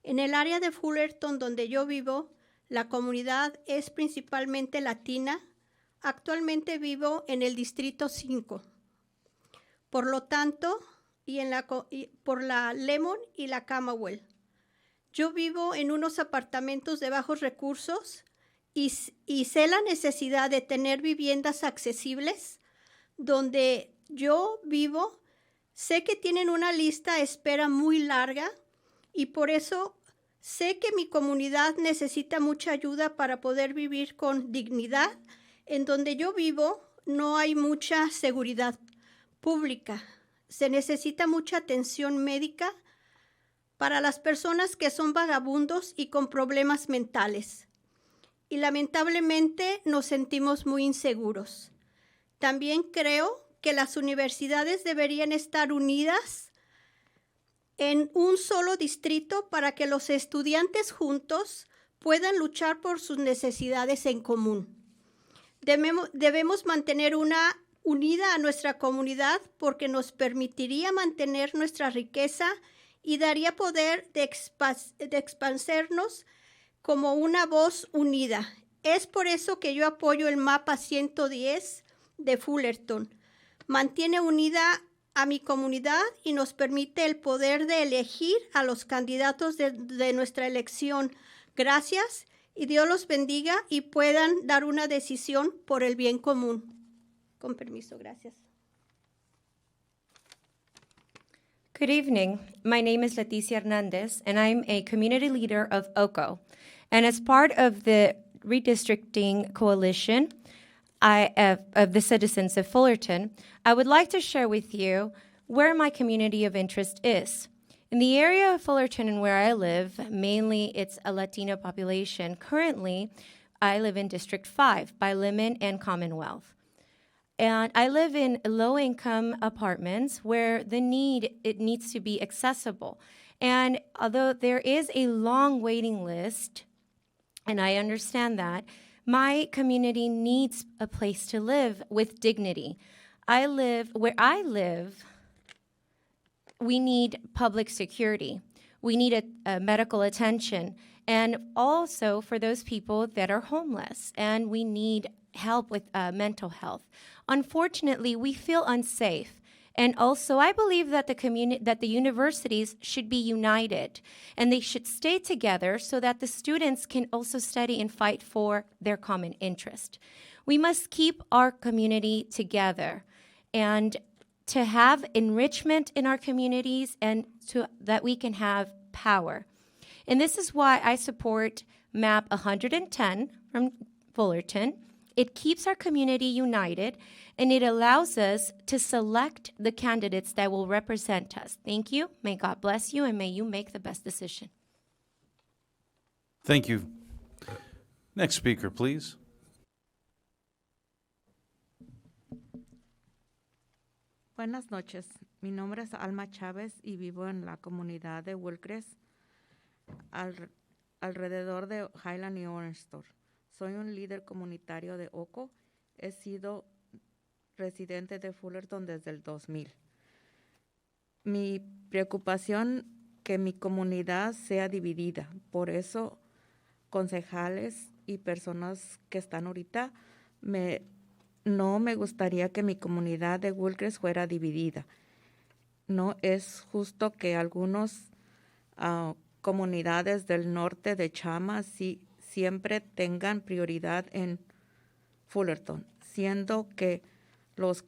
En el área de Fullerton donde yo vivo, la comunidad es principalmente latina. Actualmente vivo en el Distrito 5. Por lo tanto, por la Lemon y la Camagüey. Yo vivo en unos apartamentos de bajos recursos y sé la necesidad de tener viviendas accesibles. Donde yo vivo, sé que tienen una lista de espera muy larga y por eso sé que mi comunidad necesita mucha ayuda para poder vivir con dignidad. En donde yo vivo no hay mucha seguridad pública. Se necesita mucha atención médica para las personas que son vagabundos y con problemas mentales. Y lamentablemente nos sentimos muy inseguros. También creo que las universidades deberían estar unidas en un solo distrito para que los estudiantes juntos puedan luchar por sus necesidades en común. Debemos mantener unida a nuestra comunidad porque nos permitiría mantener nuestra riqueza y daría poder de expandirnos como una voz unida. Es por eso que yo apoyo el mapa 110 de Fullerton. Mantiene unida a mi comunidad y nos permite el poder de elegir a los candidatos de nuestra elección. Gracias y Dios los bendiga y puedan dar una decisión por el bien común. Con permiso, gracias. Good evening. My name is Leticia Hernandez, and I'm a community leader of OCO. And as part of the Redistricting Coalition of the citizens of Fullerton, I would like to share with you where my community of interest is. In the area of Fullerton and where I live, mainly it's a Latino population. Currently, I live in District 5 by Lemon and Commonwealth. And I live in low-income apartments where it needs to be accessible. And although there is a long waiting list, and I understand that, my community needs a place to live with dignity. Where I live, we need public security. We need a medical attention. And also for those people that are homeless, and we need help with mental health. Unfortunately, we feel unsafe. And also, I believe that the universities should be united, and they should stay together so that the students can also study and fight for their common interest. We must keep our community together, and to have enrichment in our communities, and that we can have power. And this is why I support Map 110 from Fullerton. It keeps our community united, and it allows us to select the candidates that will represent us. Thank you. May God bless you, and may you make the best decision. Thank you. Next speaker, please. Buenas noches. Mi nombre es Alma Chávez y vivo en la comunidad de Wilcres, alrededor de Highland y Orange Store. Soy un líder comunitario de Oco. He sido residente de Fullerton desde el 2000. Mi preocupación que mi comunidad sea dividida. Por eso, concejales y personas que están ahorita, no me gustaría que mi comunidad de Wilcres fuera dividida. No es justo que algunas comunidades del norte de Chama siempre tengan prioridad en Fullerton, siendo que los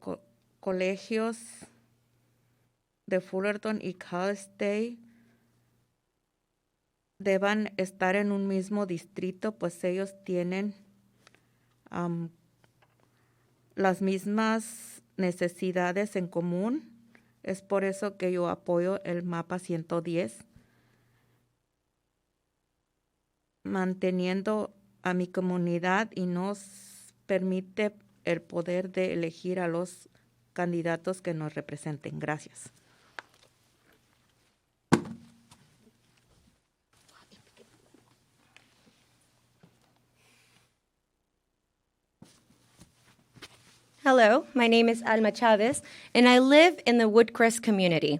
colegios de Fullerton y Cal State deban estar en un mismo distrito, pues ellos tienen las mismas necesidades en común. Es por eso que yo apoyo el mapa 110, manteniendo a mi comunidad y nos permite el poder de elegir a los candidatos que nos representen. Gracias. Hello, my name is Alma Chavez, and I live in the Woodcrest community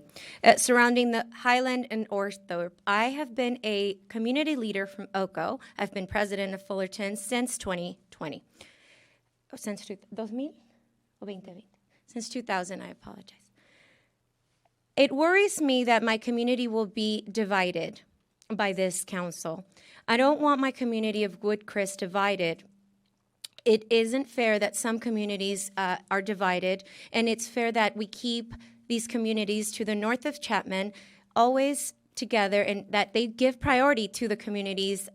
surrounding the Highland and Orthorpe. I have been a community leader from Oco. I've been president of Fullerton since 2020. Since 2000 or 2020? Since 2000, I apologize. It worries me that my community will be divided by this council. I don't want my community of Woodcrest divided. It isn't fair that some communities are divided, and it's fair that we keep these communities to the north of Chapman always together, and that they give priority to the communities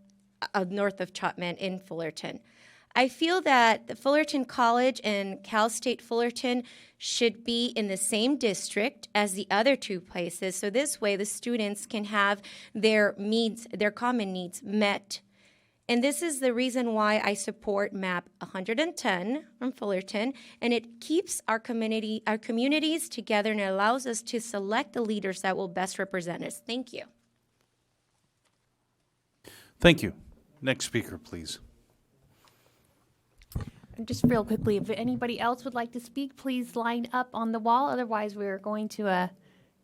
north of Chapman in Fullerton. I feel that the Fullerton College and Cal State Fullerton should be in the same district as the other two places, so this way the students can have their needs, their common needs met. And this is the reason why I support Map 110 from Fullerton, and it keeps our communities together, and it allows us to select the leaders that will best represent us. Thank you. Thank you. Next speaker, please. And just real quickly, if anybody else would like to speak, please line up on the wall. Otherwise, we're going to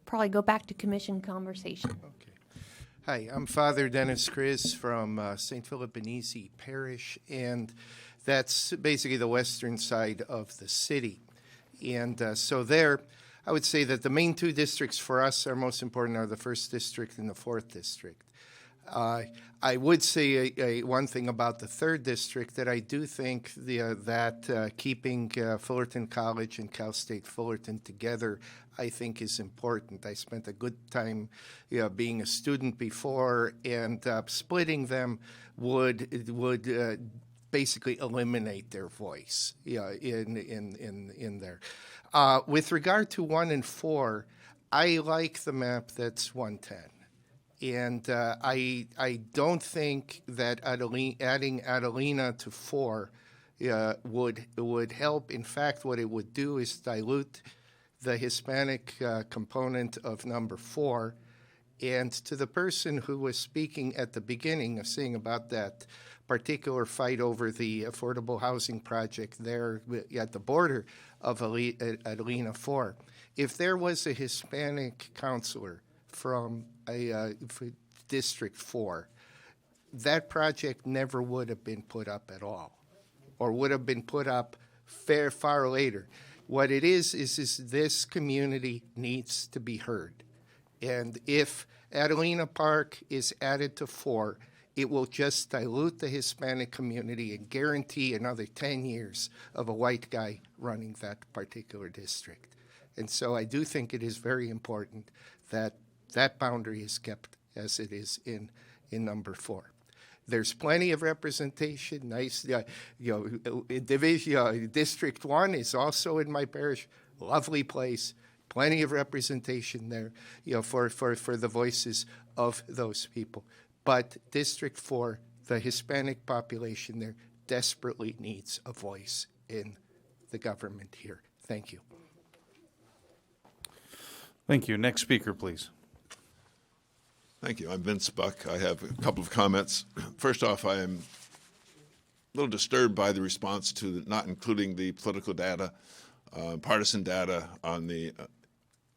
probably go back to commission conversation. Hi, I'm Father Dennis Chris from St. Philip Ndc Parish, and that's basically the western side of the city. And so there, I would say that the main two districts for us are most important are the 1st District and the 4th District. I would say one thing about the 3rd District, that I do think that keeping Fullerton College and Cal State Fullerton together, I think, is important. I spent a good time being a student before, and splitting them would basically eliminate their voice in there. With regard to 1 and 4, I like the map that's 110. And I don't think that adding Adelina to 4 would help. In fact, what it would do is dilute the Hispanic component of number 4. And to the person who was speaking at the beginning of saying about that particular fight over the affordable housing project there at the border of Adelina 4, if there was a Hispanic counselor from District 4, that project never would have been put up at all, or would have been put up far later. What it is this community needs to be heard. And if Adelina Park is added to 4, it will just dilute the Hispanic community and guarantee another 10 years of a white guy running that particular district. And so I do think it is very important that that boundary is kept as it is in number 4. There's plenty of representation. Nice, District 1 is also in my parish. Lovely place. Plenty of representation there, for the voices of those people. But District 4, the Hispanic population there, desperately needs a voice in the government here. Thank you. Thank you. Next speaker, please. Thank you. I'm Vince Buck. I have a couple of comments. First off, I am a little disturbed by the response to not including the political data, partisan data on the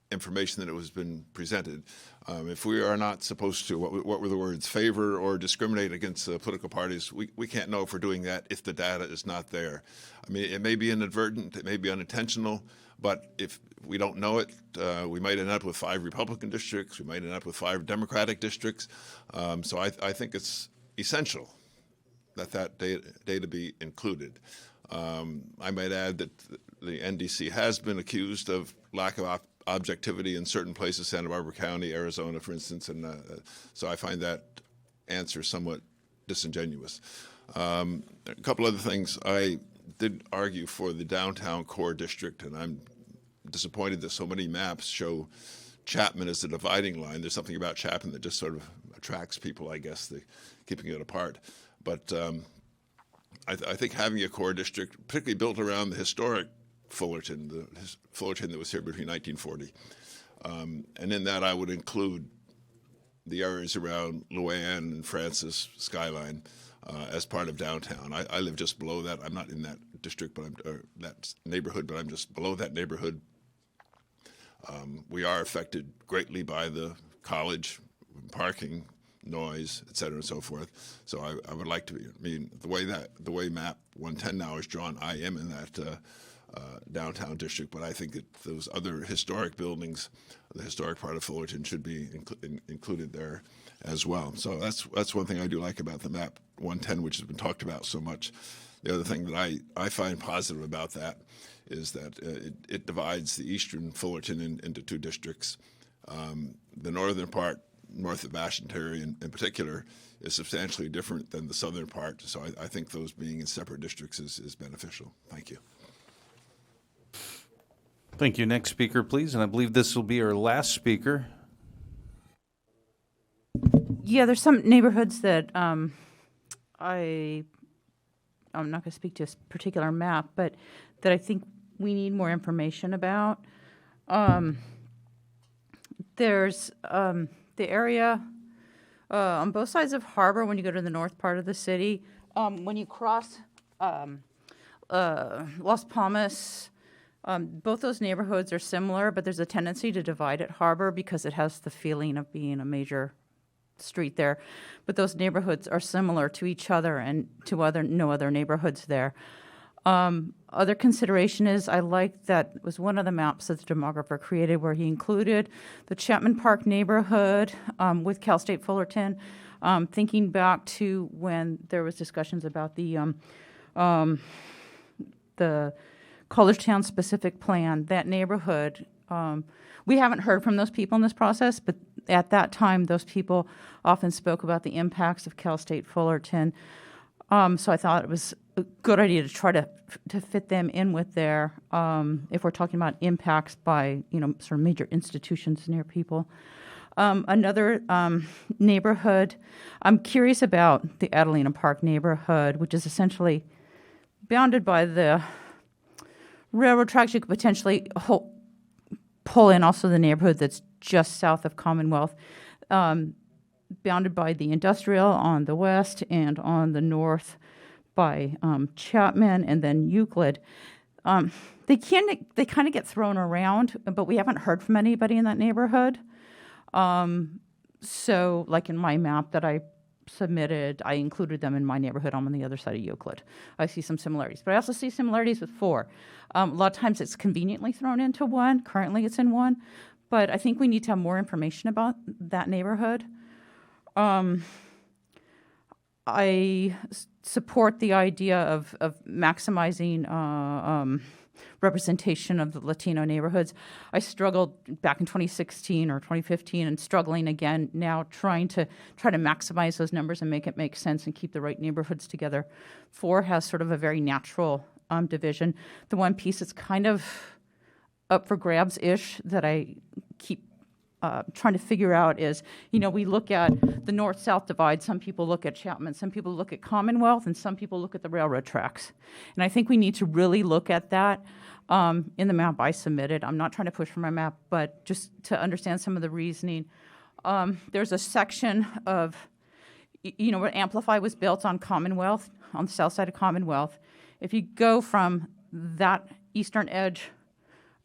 information that has been presented. If we are not supposed to, what were the words, favor or discriminate against political parties, we can't know if we're doing that if the data is not there. I mean, it may be inadvertent, it may be unintentional, but if we don't know it, we might end up with 5 Republican districts, we might end up with 5 Democratic districts. So I think it's essential that data be included. I might add that the NDC has been accused of lack of objectivity in certain places, Santa Barbara County, Arizona, for instance, and so I find that answer somewhat disingenuous. A couple other things. I did argue for the downtown core district, and I'm disappointed that so many maps show Chapman as the dividing line. There's something about Chapman that just sort of attracts people, I guess, keeping it apart. But I think having a core district, particularly built around the historic Fullerton, Fullerton that was here between 1940. And in that I would include the areas around Luann and Francis Skyline as part of downtown. I live just below that. I'm not in that district, or that neighborhood, but I'm just below that neighborhood. We are affected greatly by the college, parking, noise, et cetera, and so forth. So I would like to be, the way map 110 now is drawn, I am in that downtown district, but I think that those other historic buildings, the historic part of Fullerton, should be included there as well. So that's one thing I do like about the map 110, which has been talked about so much. The other thing that I find positive about that is that it divides the eastern Fullerton into 2 districts. The northern part, north of Ashenterry in particular, is substantially different than the southern part. So I think those being in separate districts is beneficial. Thank you. Thank you. Next speaker, please. And I believe this will be our last speaker. Yeah, there's some neighborhoods that I'm not going to speak to a particular map, but that I think we need more information about. There's the area on both sides of Harbor when you go to the north part of the city. When you cross Las Palmas, both those neighborhoods are similar, but there's a tendency to divide at Harbor because it has the feeling of being a major street there. But those neighborhoods are similar to each other and to no other neighborhoods there. Other consideration is I like that was one of the maps that the demographer created where he included the Chapman Park neighborhood with Cal State Fullerton, thinking back to when there was discussions about the College Town specific plan, that neighborhood. We haven't heard from those people in this process, but at that time, those people often spoke about the impacts of Cal State Fullerton. So I thought it was a good idea to try to fit them in with there if we're talking about impacts by, sort of major institutions near people. Another neighborhood, I'm curious about the Adelina Park neighborhood, which is essentially bounded by the railroad tracks. You could potentially pull in also the neighborhood that's just south of Commonwealth, bounded by the industrial on the west and on the north by Chapman and then Euclid. They kind of get thrown around, but we haven't heard from anybody in that neighborhood. So like in my map that I submitted, I included them in my neighborhood. I'm on the other side of Euclid. I see some similarities, but I also see similarities with 4. A lot of times it's conveniently thrown into 1. Currently it's in 1, but I think we need to have more information about that neighborhood. I support the idea of maximizing representation of the Latino neighborhoods. I struggled back in 2016 or 2015 and struggling again now trying to maximize those numbers and make it make sense and keep the right neighborhoods together. 4 has sort of a very natural division. The one piece that's kind of up for grabs-ish that I keep trying to figure out is, we look at the north-south divide. Some people look at Chapman, some people look at Commonwealth, and some people look at the railroad tracks. And I think we need to really look at that in the map I submitted. I'm not trying to push for my map, but just to understand some of the reasoning. There's a section of, where Amplify was built on Commonwealth, on the south side of Commonwealth. If you go from that eastern edge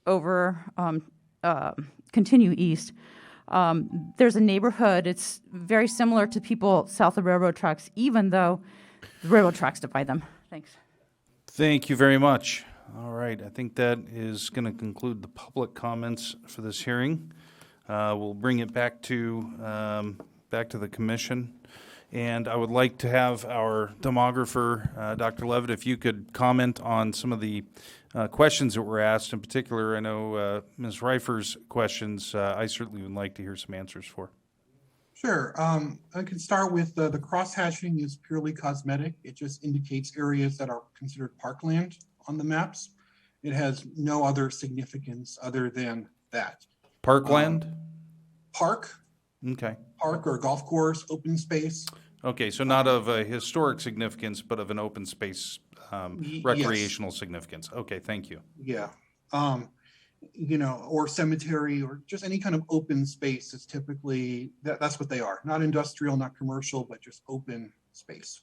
over, continue east, there's a neighborhood. It's very similar to people south of railroad tracks, even though the railroad tracks divide them. Thanks. Thank you very much. All right, I think that is going to conclude the public comments for this hearing. We'll bring it back to the commission. And I would like to have our demographer, Dr. Levitt, if you could comment on some of the questions that were asked. In particular, I know Ms. Reifer's questions, I certainly would like to hear some answers for. Sure. I can start with the cross-hatching is purely cosmetic. It just indicates areas that are considered parkland on the maps. It has no other significance other than that. Parkland? Park. Okay. Park or golf course, open space. Okay, so not of a historic significance, but of an open space recreational significance. Okay, thank you. Yeah. Or cemetery or just any kind of open space is typically, that's what they are. Not industrial, not commercial, but just open space.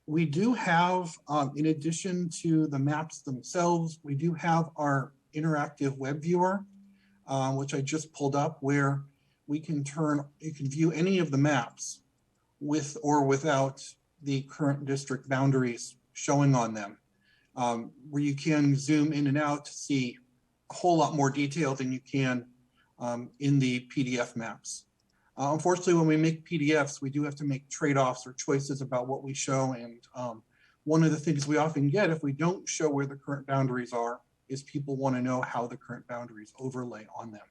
We do have, in addition to the maps themselves, we do have our interactive web viewer, which I just pulled up, where you can view any of the maps with or without the current district boundaries showing on them, where you can zoom in and out to see a whole lot more detail than you can in the PDF maps. Unfortunately, when we make PDFs, we do have to make trade-offs or choices about what we show. And one of the things we often get if we don't show where the current boundaries are is people want to know how the current boundaries overlay on them.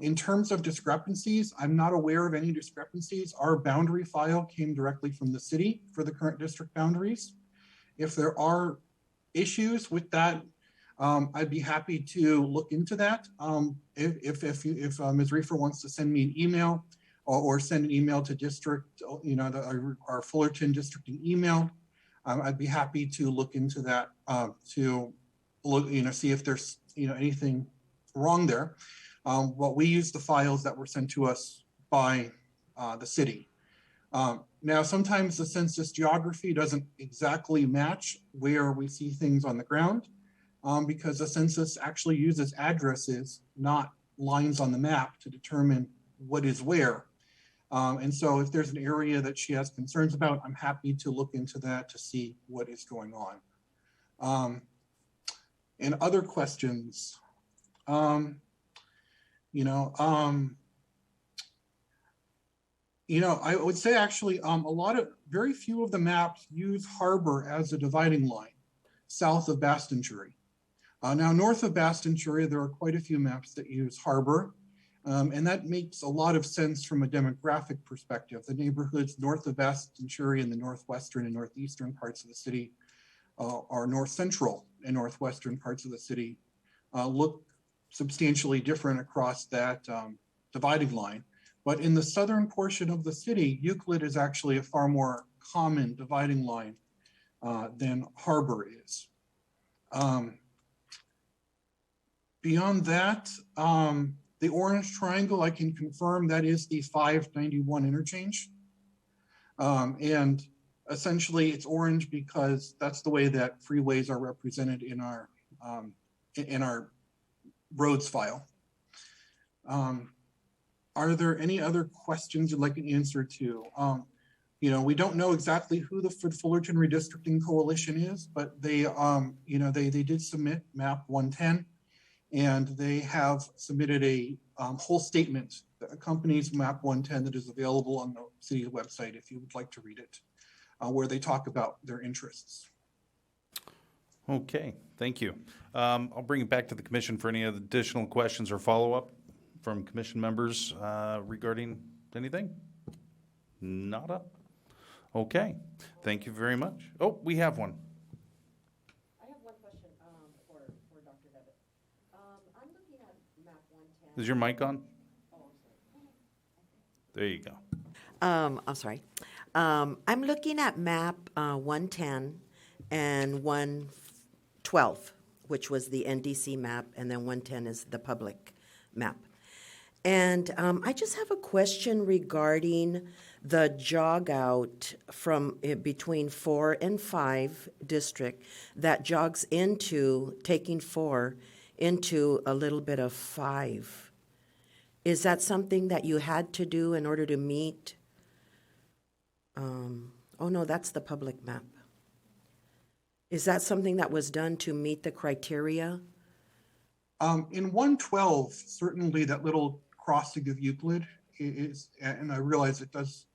In terms of discrepancies, I'm not aware of any discrepancies. Our boundary file came directly from the city for the current district boundaries. If there are issues with that, I'd be happy to look into that. If Ms. Reifer wants to send me an email or send an email to district, our Fullerton districting email, I'd be happy to look into that to look, see if there's anything wrong there. Well, we use the files that were sent to us by the city. Now, sometimes the census geography doesn't exactly match where we see things on the ground, because the census actually uses addresses, not lines on the map, to determine what is where. And so if there's an area that she has concerns about, I'm happy to look into that to see what is going on. And other questions, I would say actually very few of the maps use Harbor as a dividing line south of Bastonjury. Now, north of Bastonjury, there are quite a few maps that use Harbor. And that makes a lot of sense from a demographic perspective. The neighborhoods north of Centurion, the northwestern and northeastern parts of the city, are north central and northwestern parts of the city look substantially different across that dividing line. But in the southern portion of the city, Euclid is actually a far more common dividing line than Harbor is. Beyond that, the orange triangle, I can confirm that is the 591 interchange. And essentially it's orange because that's the way that freeways are represented in our roads file. Are there any other questions you'd like an answer to? We don't know exactly who the Fullerton Redistricting Coalition is, but they did submit map 110, and they have submitted a whole statement that accompanies map 110 that is available on the city's website if you would like to read it, where they talk about their interests. Okay, thank you. I'll bring it back to the commission for any additional questions or follow-up from commission members regarding anything? Nada? Okay, thank you very much. Oh, we have one. I have one question for Dr. Devitt. I'm looking at map 110. Is your mic on? Oh, I'm sorry. There you go. I'm sorry. I'm looking at map 110 and 112, which was the NDC map, and then 110 is the public map. And I just have a question regarding the jog out from between 4 and 5 district that jogs into taking 4 into a little bit of 5. Is that something that you had to do in order to meet? Oh no, that's the public map. Is that something that was done to meet the criteria? In 112, certainly that little crossing of Euclid is, and I realize it does,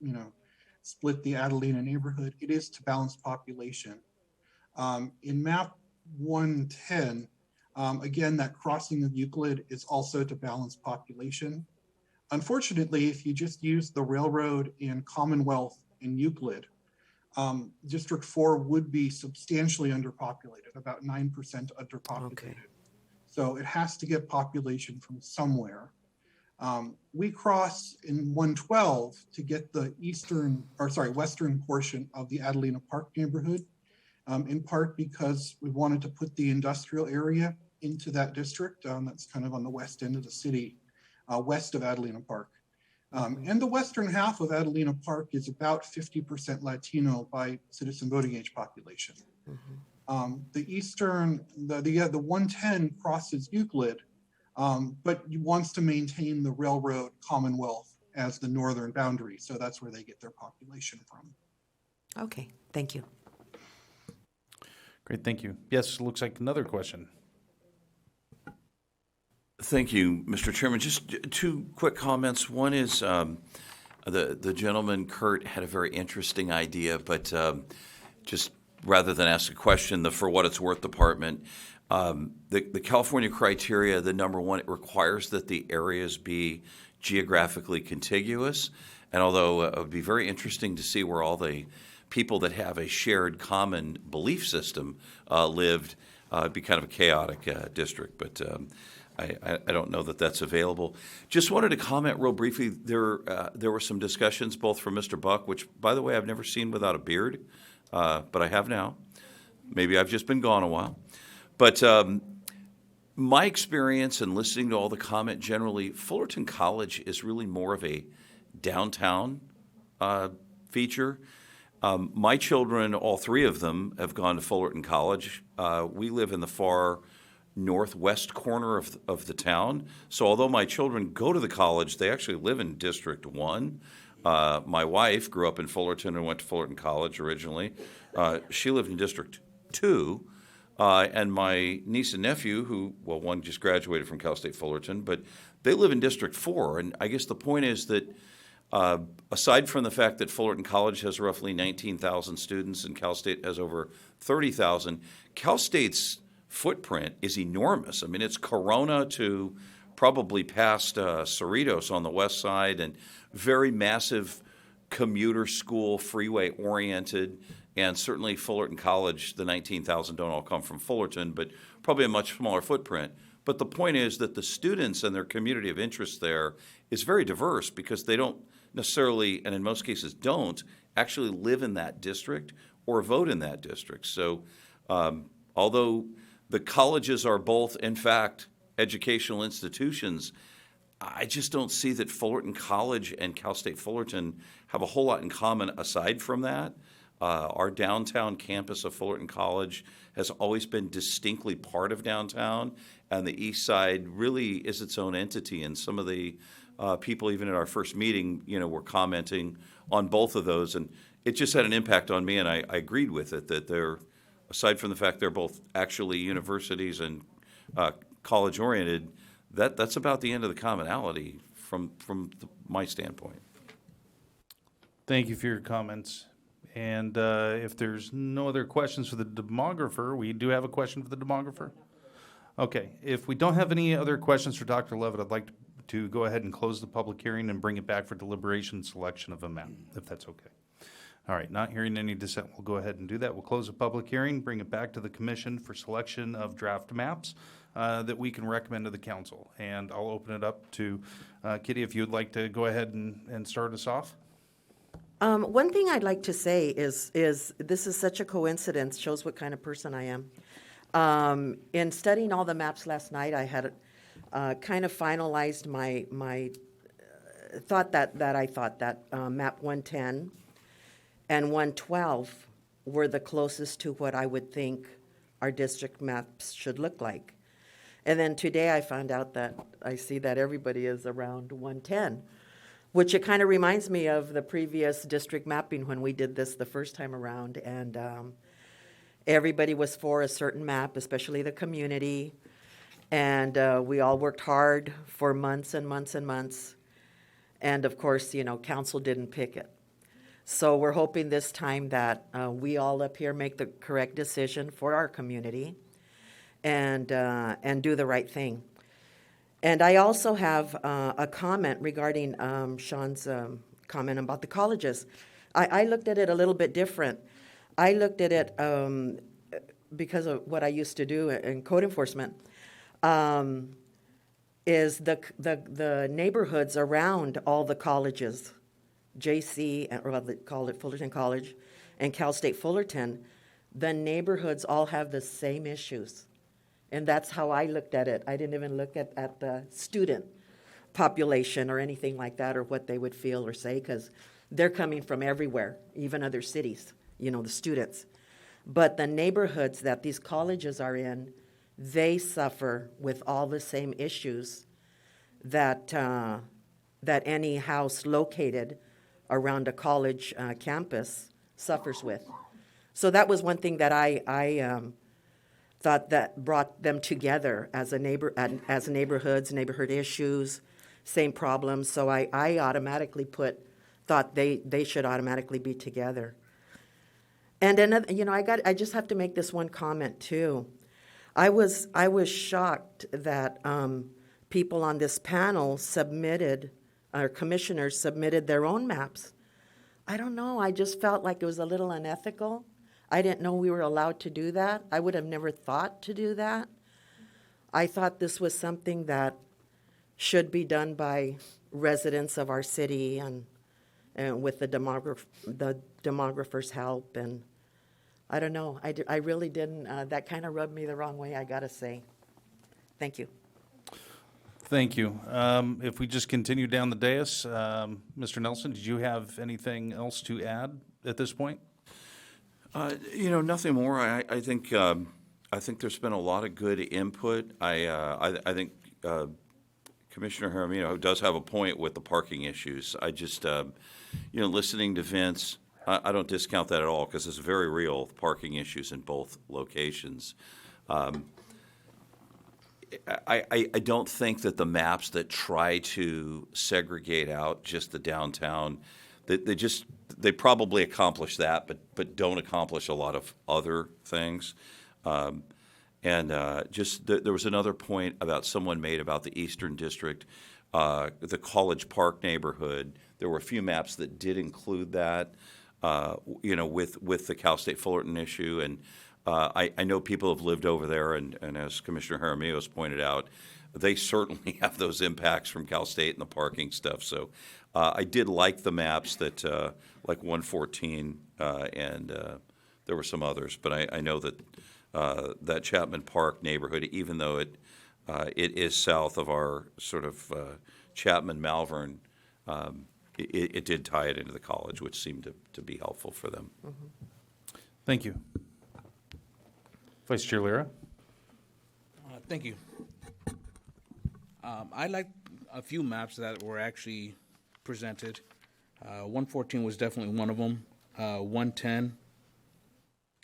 split the Adelina neighborhood. It is to balance population. In map 110, again, that crossing of Euclid is also to balance population. Unfortunately, if you just use the railroad in Commonwealth in Euclid, District 4 would be substantially underpopulated, about 9% underpopulated. Okay. So it has to get population from somewhere. We cross in 112 to get the western portion of the Adelina Park neighborhood, in part because we wanted to put the industrial area into that district. That's kind of on the west end of the city, west of Adelina Park. And the western half of Adelina Park is about 50% Latino by citizen voting age population. Mm-hmm. The 110 crosses Euclid, but wants to maintain the railroad Commonwealth as the northern boundary. So that's where they get their population from. Okay, thank you. Great, thank you. Yes, looks like another question. Thank you, Mr. Chairman. Just two quick comments. One is the gentleman, Kurt, had a very interesting idea, but just rather than ask a question, the For What It's Worth department, the California criteria, the number one, it requires that the areas be geographically contiguous. And although it would be very interesting to see where all the people that have a shared common belief system lived, it'd be kind of a chaotic district. But I don't know that that's available. Just wanted to comment real briefly. There were some discussions both from Mr. Buck, which, by the way, I've never seen without a beard, but I have now. Maybe I've just been gone a while. But my experience in listening to all the comment generally, Fullerton College is really more of a downtown feature. My children, all three of them, have gone to Fullerton College. We live in the far northwest corner of the town. So although my children go to the college, they actually live in District 1. My wife grew up in Fullerton and went to Fullerton College originally. She lived in District 2. And my niece and nephew, one just graduated from Cal State Fullerton, but they live in District 4. And I guess the point is that aside from the fact that Fullerton College has roughly 19,000 students and Cal State has over 30,000, Cal State's footprint is enormous. I mean, it's Corona to probably past Cerritos on the west side, and very massive commuter school, freeway-oriented, and certainly Fullerton College, the 19,000 don't all come from Fullerton, but probably a much smaller footprint. But the point is that the students and their community of interest there is very diverse because they don't necessarily, and in most cases don't, actually live in that district or vote in that district. So although the colleges are both, in fact, educational institutions, I just don't see that Fullerton College and Cal State Fullerton have a whole lot in common aside from that. Our downtown campus of Fullerton College has always been distinctly part of downtown, and the east side really is its own entity. And some of the people, even at our first meeting, were commenting on both of those, and it just had an impact on me, and I agreed with it, that they're, aside from the fact they're both actually universities and college-oriented, that's about the end of the commonality from my standpoint. Thank you for your comments. And if there's no other questions for the demographer, we do have a question for the demographer. Okay, if we don't have any other questions for Dr. Levitt, I'd like to go ahead and close the public hearing and bring it back for deliberation and selection of a map, if that's okay. All right, not hearing any dissent, we'll go ahead and do that. We'll close the public hearing, bring it back to the commission for selection of draft maps that we can recommend to the council. And I'll open it up to Kitty, if you'd like to go ahead and start us off. One thing I'd like to say is this is such a coincidence, shows what kind of person I am. In studying all the maps last night, I had kind of finalized my thought that I thought that map 110 and 112 were the closest to what I would think our district maps should look like. And then today I found out that I see that everybody is around 110. Which it kind of reminds me of the previous district mapping when we did this the first time around, and everybody was for a certain map, especially the community, and we all worked hard for months and months and months, and of course, council didn't pick it. So we're hoping this time that we all up here make the correct decision for our community and do the right thing. And I also have a comment regarding Sean's comment about the colleges. I looked at it a little bit different. I looked at it because of what I used to do in code enforcement, is the neighborhoods around all the colleges, JC, or they call it Fullerton College, and Cal State Fullerton, the neighborhoods all have the same issues. And that's how I looked at it. I didn't even look at the student population or anything like that, or what they would feel or say, because they're coming from everywhere, even other cities, the students. But the neighborhoods that these colleges are in, they suffer with all the same issues that any house located around a college campus suffers with. So that was one thing that I thought that brought them together as as neighborhoods, neighborhood issues, same problems. So I automatically thought they should automatically be together. And another, I just have to make this one comment too. I was shocked that people on this panel our commissioners submitted their own maps. I don't know, I just felt like it was a little unethical. I didn't know we were allowed to do that. I would have never thought to do that. I thought this was something that should be done by residents of our city and with the demographer's help. And I don't know, I really didn't, that kind of rubbed me the wrong way, I gotta say. Thank you. Thank you. If we just continue down the dais, Mr. Nelson, did you have anything else to add at this point? Nothing more. I think there's been a lot of good input. I think Commissioner Jaramillo does have a point with the parking issues. I just, listening to Vince, I don't discount that at all because it's very real, parking issues in both locations. I don't think that the maps that try to segregate out just the downtown, they probably accomplish that, but don't accomplish a lot of other things. And there was another point about someone made about the Eastern District, the College Park neighborhood. There were a few maps that did include that, with the Cal State Fullerton issue. And I know people have lived over there, and as Commissioner Jaramillo's pointed out, they certainly have those impacts from Cal State and the parking stuff. So I did like the maps that, like 114, and there were some others. But I know that that Chapman Park neighborhood, even though it is south of our sort of Chapman-Malvern, it did tie it into the college, which seemed to be helpful for them. Thank you. Vice Chair Lira. Thank you. I like a few maps that were actually presented. 114 was definitely one of them. 110.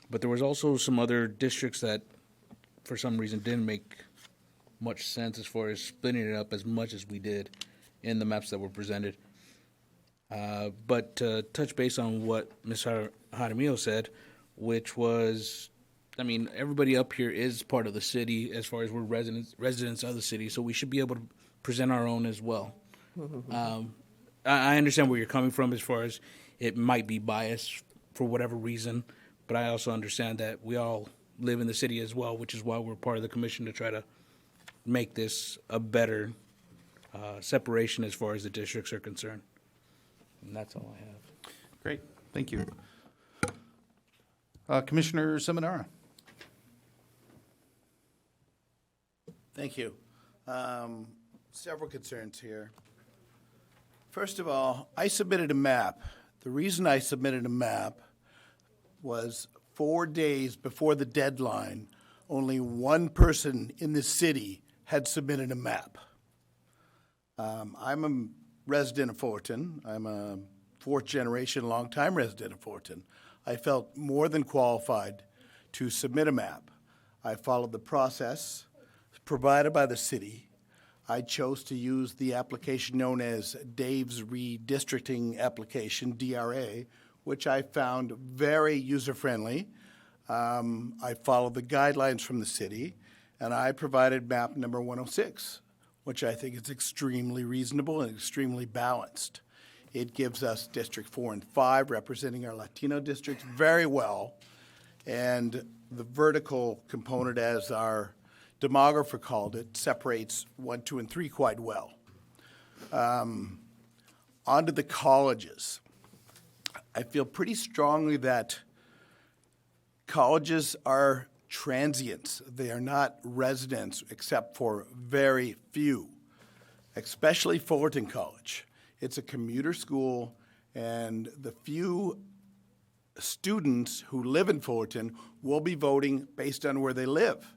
But there was also some other districts that, for some reason, didn't make much sense as far as splitting it up as much as we did in the maps that were presented. But to touch base on what Ms. Jaramillo said, which was, I mean, everybody up here is part of the city as far as we're residents of the city, so we should be able to present our own as well. I understand where you're coming from as far as it might be biased for whatever reason, but I also understand that we all live in the city as well, which is why we're part of the commission to try to make this a better separation as far as the districts are concerned. And that's all I have. Great, thank you. Commissioner Seminara. Thank you. Several concerns here. First of all, I submitted a map. The reason I submitted a map was 4 days before the deadline, only one person in the city had submitted a map. I'm a resident of Fullerton. I'm a fourth generation, longtime resident of Fullerton. I felt more than qualified to submit a map. I followed the process provided by the city. I chose to use the application known as Dave's Redistricting Application, DRA, which I found very user-friendly. I followed the guidelines from the city, and I provided map number 106, which I think is extremely reasonable and extremely balanced. It gives us District 4 and 5, representing our Latino districts very well, and the vertical component, as our demographer called it, separates 1, 2, and 3 quite well. On to the colleges. I feel pretty strongly that colleges are transients. They are not residents except for very few, especially Fullerton College. It's a commuter school, and the few students who live in Fullerton will be voting based on where they live.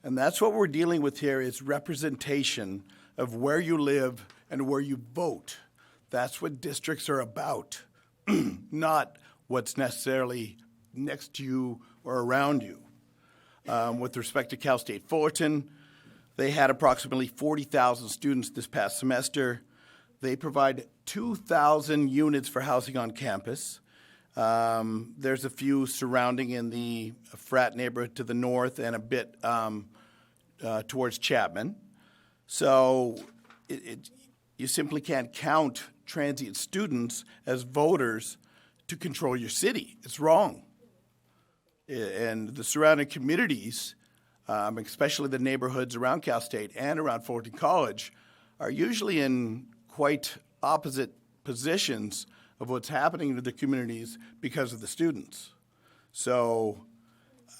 And that's what we're dealing with here, is representation of where you live and where you vote. That's what districts are about, not what's necessarily next to you or around you. With respect to Cal State Fullerton, they had approximately 40,000 students this past semester. They provide 2,000 units for housing on campus. There's a few surrounding in the frat neighborhood to the north and a bit towards Chapman. So you simply can't count transient students as voters to control your city. It's wrong. And the surrounding communities, especially the neighborhoods around Cal State and around Fullerton College, are usually in quite opposite positions of what's happening to the communities because of the students. So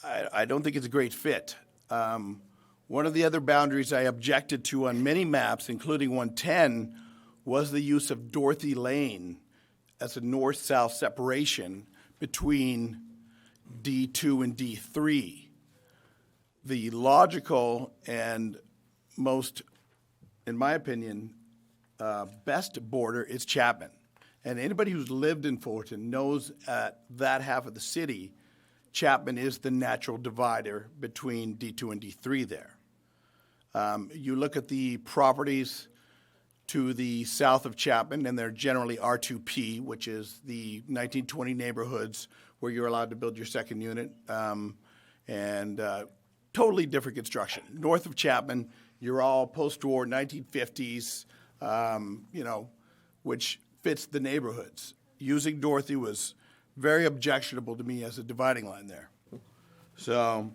I don't think it's a great fit. One of the other boundaries I objected to on many maps, including 110, was the use of Dorothy Lane as a north-south separation between D2 and D3. The logical and most, in my opinion, best border is Chapman. And anybody who's lived in Fullerton knows at that half of the city, Chapman is the natural divider between D2 and D3 there. You look at the properties to the south of Chapman, and they're generally R2P, which is the 1920 neighborhoods where you're allowed to build your second unit. totally different construction. North of Chapman, you're all post-war 1950s, which fits the neighborhoods. Using Dorothy was very objectionable to me as a dividing line there. So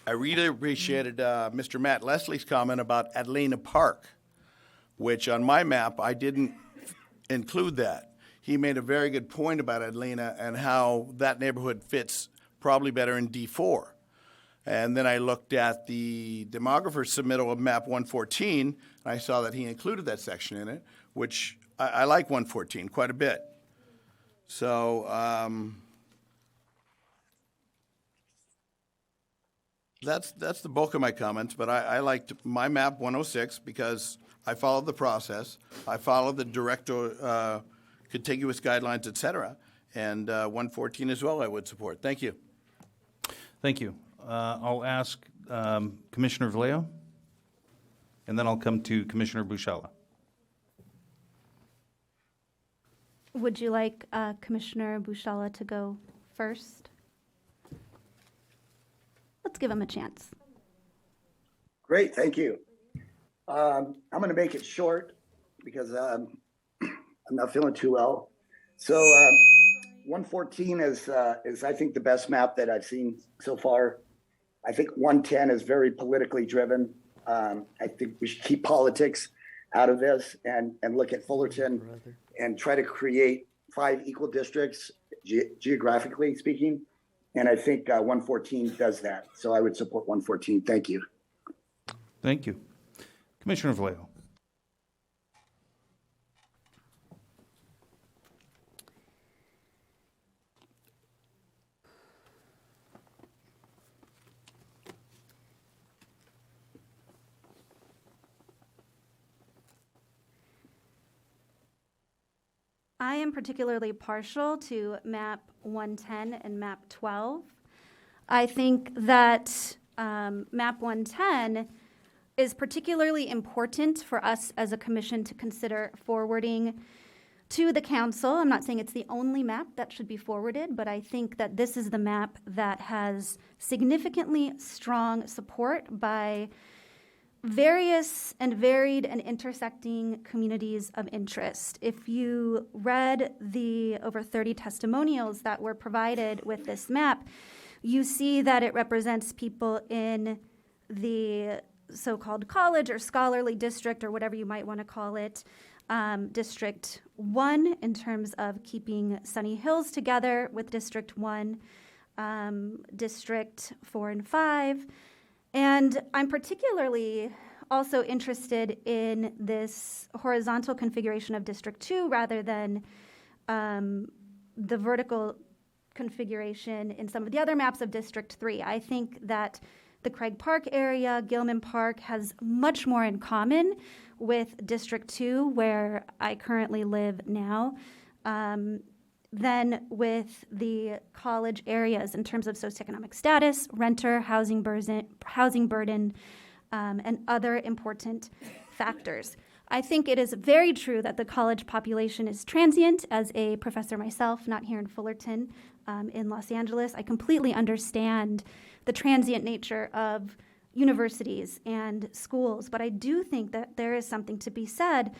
I really appreciated Mr. Matt Leslie's comment about Adelina Park, which on my map, I didn't include that. He made a very good point about Adelina and how that neighborhood fits probably better in D4. And then I looked at the demographer's submittal of map 114, and I saw that he included that section in it, which I like 114 quite a bit. So that's the bulk of my comments, but I liked my map 106 because I followed the process. I followed the direct contiguous guidelines, et cetera. And 114 as well I would support. Thank you. Thank you. I'll ask Commissioner Vallejo, and then I'll come to Commissioner Buscella. Would you like Commissioner Buscella to go first? Let's give him a chance. Great, thank you. I'm going to make it short because I'm not feeling too well. So 114 is I think the best map that I've seen so far. I think 110 is very politically driven. I think we should keep politics out of this and look at Fullerton and try to create 5 equal districts geographically speaking. And I think 114 does that. So I would support 114. Thank you. Thank you. Commissioner Vallejo. I am particularly partial to map 110 and map 12. I think that map 110 is particularly important for us as a commission to consider forwarding to the council. I'm not saying it's the only map that should be forwarded, but I think that this is the map that has significantly strong support by various and varied and intersecting communities of interest. If you read the over 30 testimonials that were provided with this map, you see that it represents people in the so-called college or scholarly district or whatever you might want to call it, District 1 in terms of keeping Sunny Hills together with District 1, District 4 and 5. And I'm particularly also interested in this horizontal configuration of District 2 rather than the vertical configuration in some of the other maps of District 3. I think that the Craig Park area, Gilman Park, has much more in common with District 2, where I currently live now, than with the college areas in terms of socioeconomic status, renter, housing burden, and other important factors. I think it is very true that the college population is transient. As a professor myself, not here in Fullerton, in Los Angeles, I completely understand the transient nature of universities and schools, but I do think that there is something to be said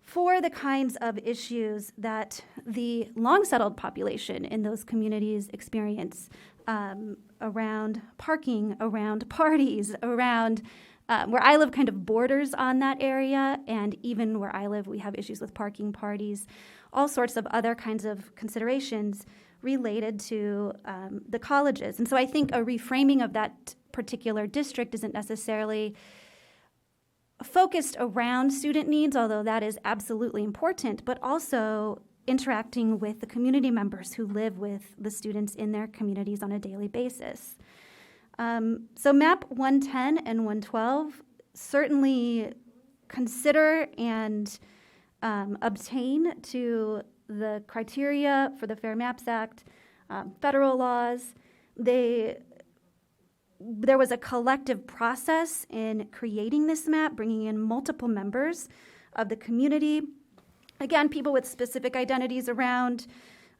for the kinds of issues that the long-settled population in those communities experience around parking, around parties, around where I live kind of borders on that area, and even where I live, we have issues with parking, parties, all sorts of other kinds of considerations related to the colleges. And so I think a reframing of that particular district isn't necessarily focused around student needs, although that is absolutely important, but also interacting with the community members who live with the students in their communities on a daily basis. So map 110 and 112 certainly consider and obtain to the criteria for the Fair Maps Act, federal laws. There was a collective process in creating this map, bringing in multiple members of the community. Again, people with specific identities around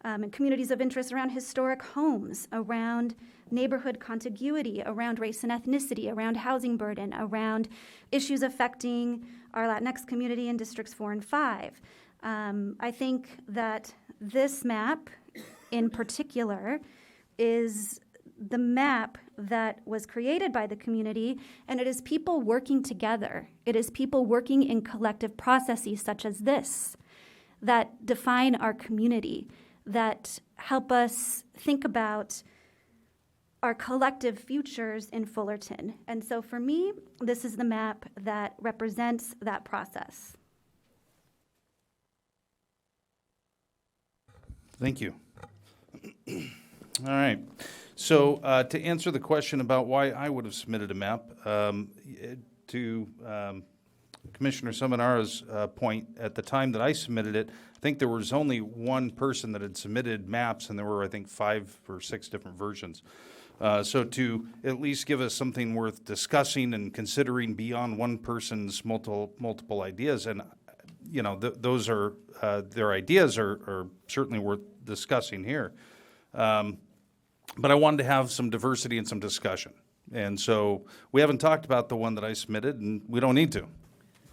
and communities of interest around historic homes, around neighborhood contiguity, around race and ethnicity, around housing burden, around issues affecting our Latinx community in districts 4 and 5. I think that this map in particular is the map that was created by the community, and it is people working together. It is people working in collective processes such as this that define our community, that help us think about our collective futures in Fullerton. And so for me, this is the map that represents that process. Thank you. All right. So to answer the question about why I would have submitted a map, to Commissioner Seminara's point, at the time that I submitted it, I think there was only one person that had submitted maps, and there were, I think, 5 or 6 different versions. So to at least give us something worth discussing and considering beyond one person's multiple ideas, and you know, those are their ideas are certainly worth discussing here. But I wanted to have some diversity and some discussion. And so we haven't talked about the one that I submitted, and we don't need to.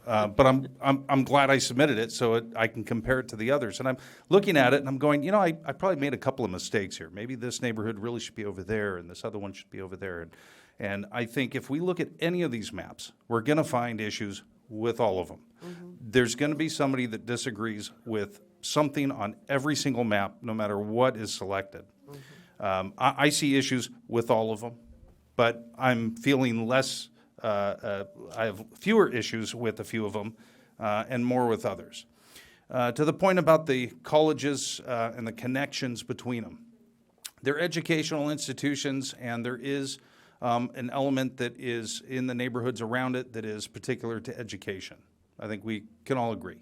But I'm glad I submitted it so I can compare it to the others. And I'm looking at it and I'm going, you know, I probably made a couple of mistakes here. Maybe this neighborhood really should be over there and this other one should be over there. And I think if we look at any of these maps, we're going to find issues with all of them. Mm-hmm. There's going to be somebody that disagrees with something on every single map, no matter what is selected. Mm-hmm. I see issues with all of them, but I'm feeling less, I have fewer issues with a few of them and more with others. To the point about the colleges and the connections between them. They're educational institutions, and there is an element that is in the neighborhoods around it that is particular to education. I think we can all agree.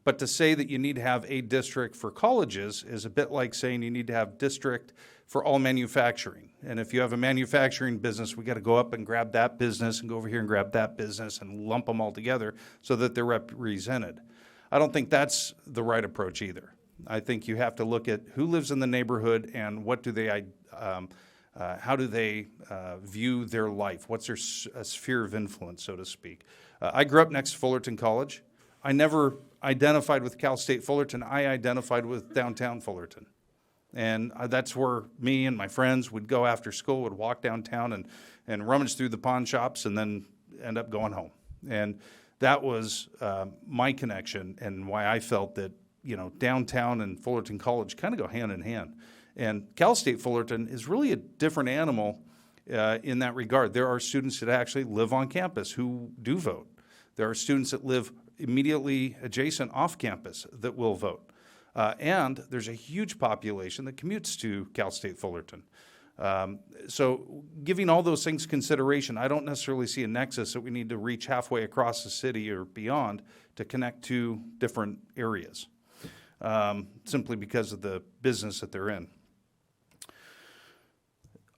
But to say that you need to have a district for colleges is a bit like saying you need to have district for all manufacturing. And if you have a manufacturing business, we got to go up and grab that business and go over here and grab that business and lump them all together so that they're represented. I don't think that's the right approach either. I think you have to look at who lives in the neighborhood and what do they, how do they view their life? What's their sphere of influence, so to speak? I grew up next to Fullerton College. I never identified with Cal State Fullerton. I identified with downtown Fullerton. And that's where me and my friends would go after school, would walk downtown and rummage through the pawn shops and then end up going home. And that was my connection and why I felt that, you know, downtown and Fullerton College kind of go hand in hand. And Cal State Fullerton is really a different animal in that regard. There are students that actually live on campus who do vote. There are students that live immediately adjacent off campus that will vote. And there's a huge population that commutes to Cal State Fullerton. So giving all those things consideration, I don't necessarily see a nexus that we need to reach halfway across the city or beyond to connect to different areas, simply because of the business that they're in.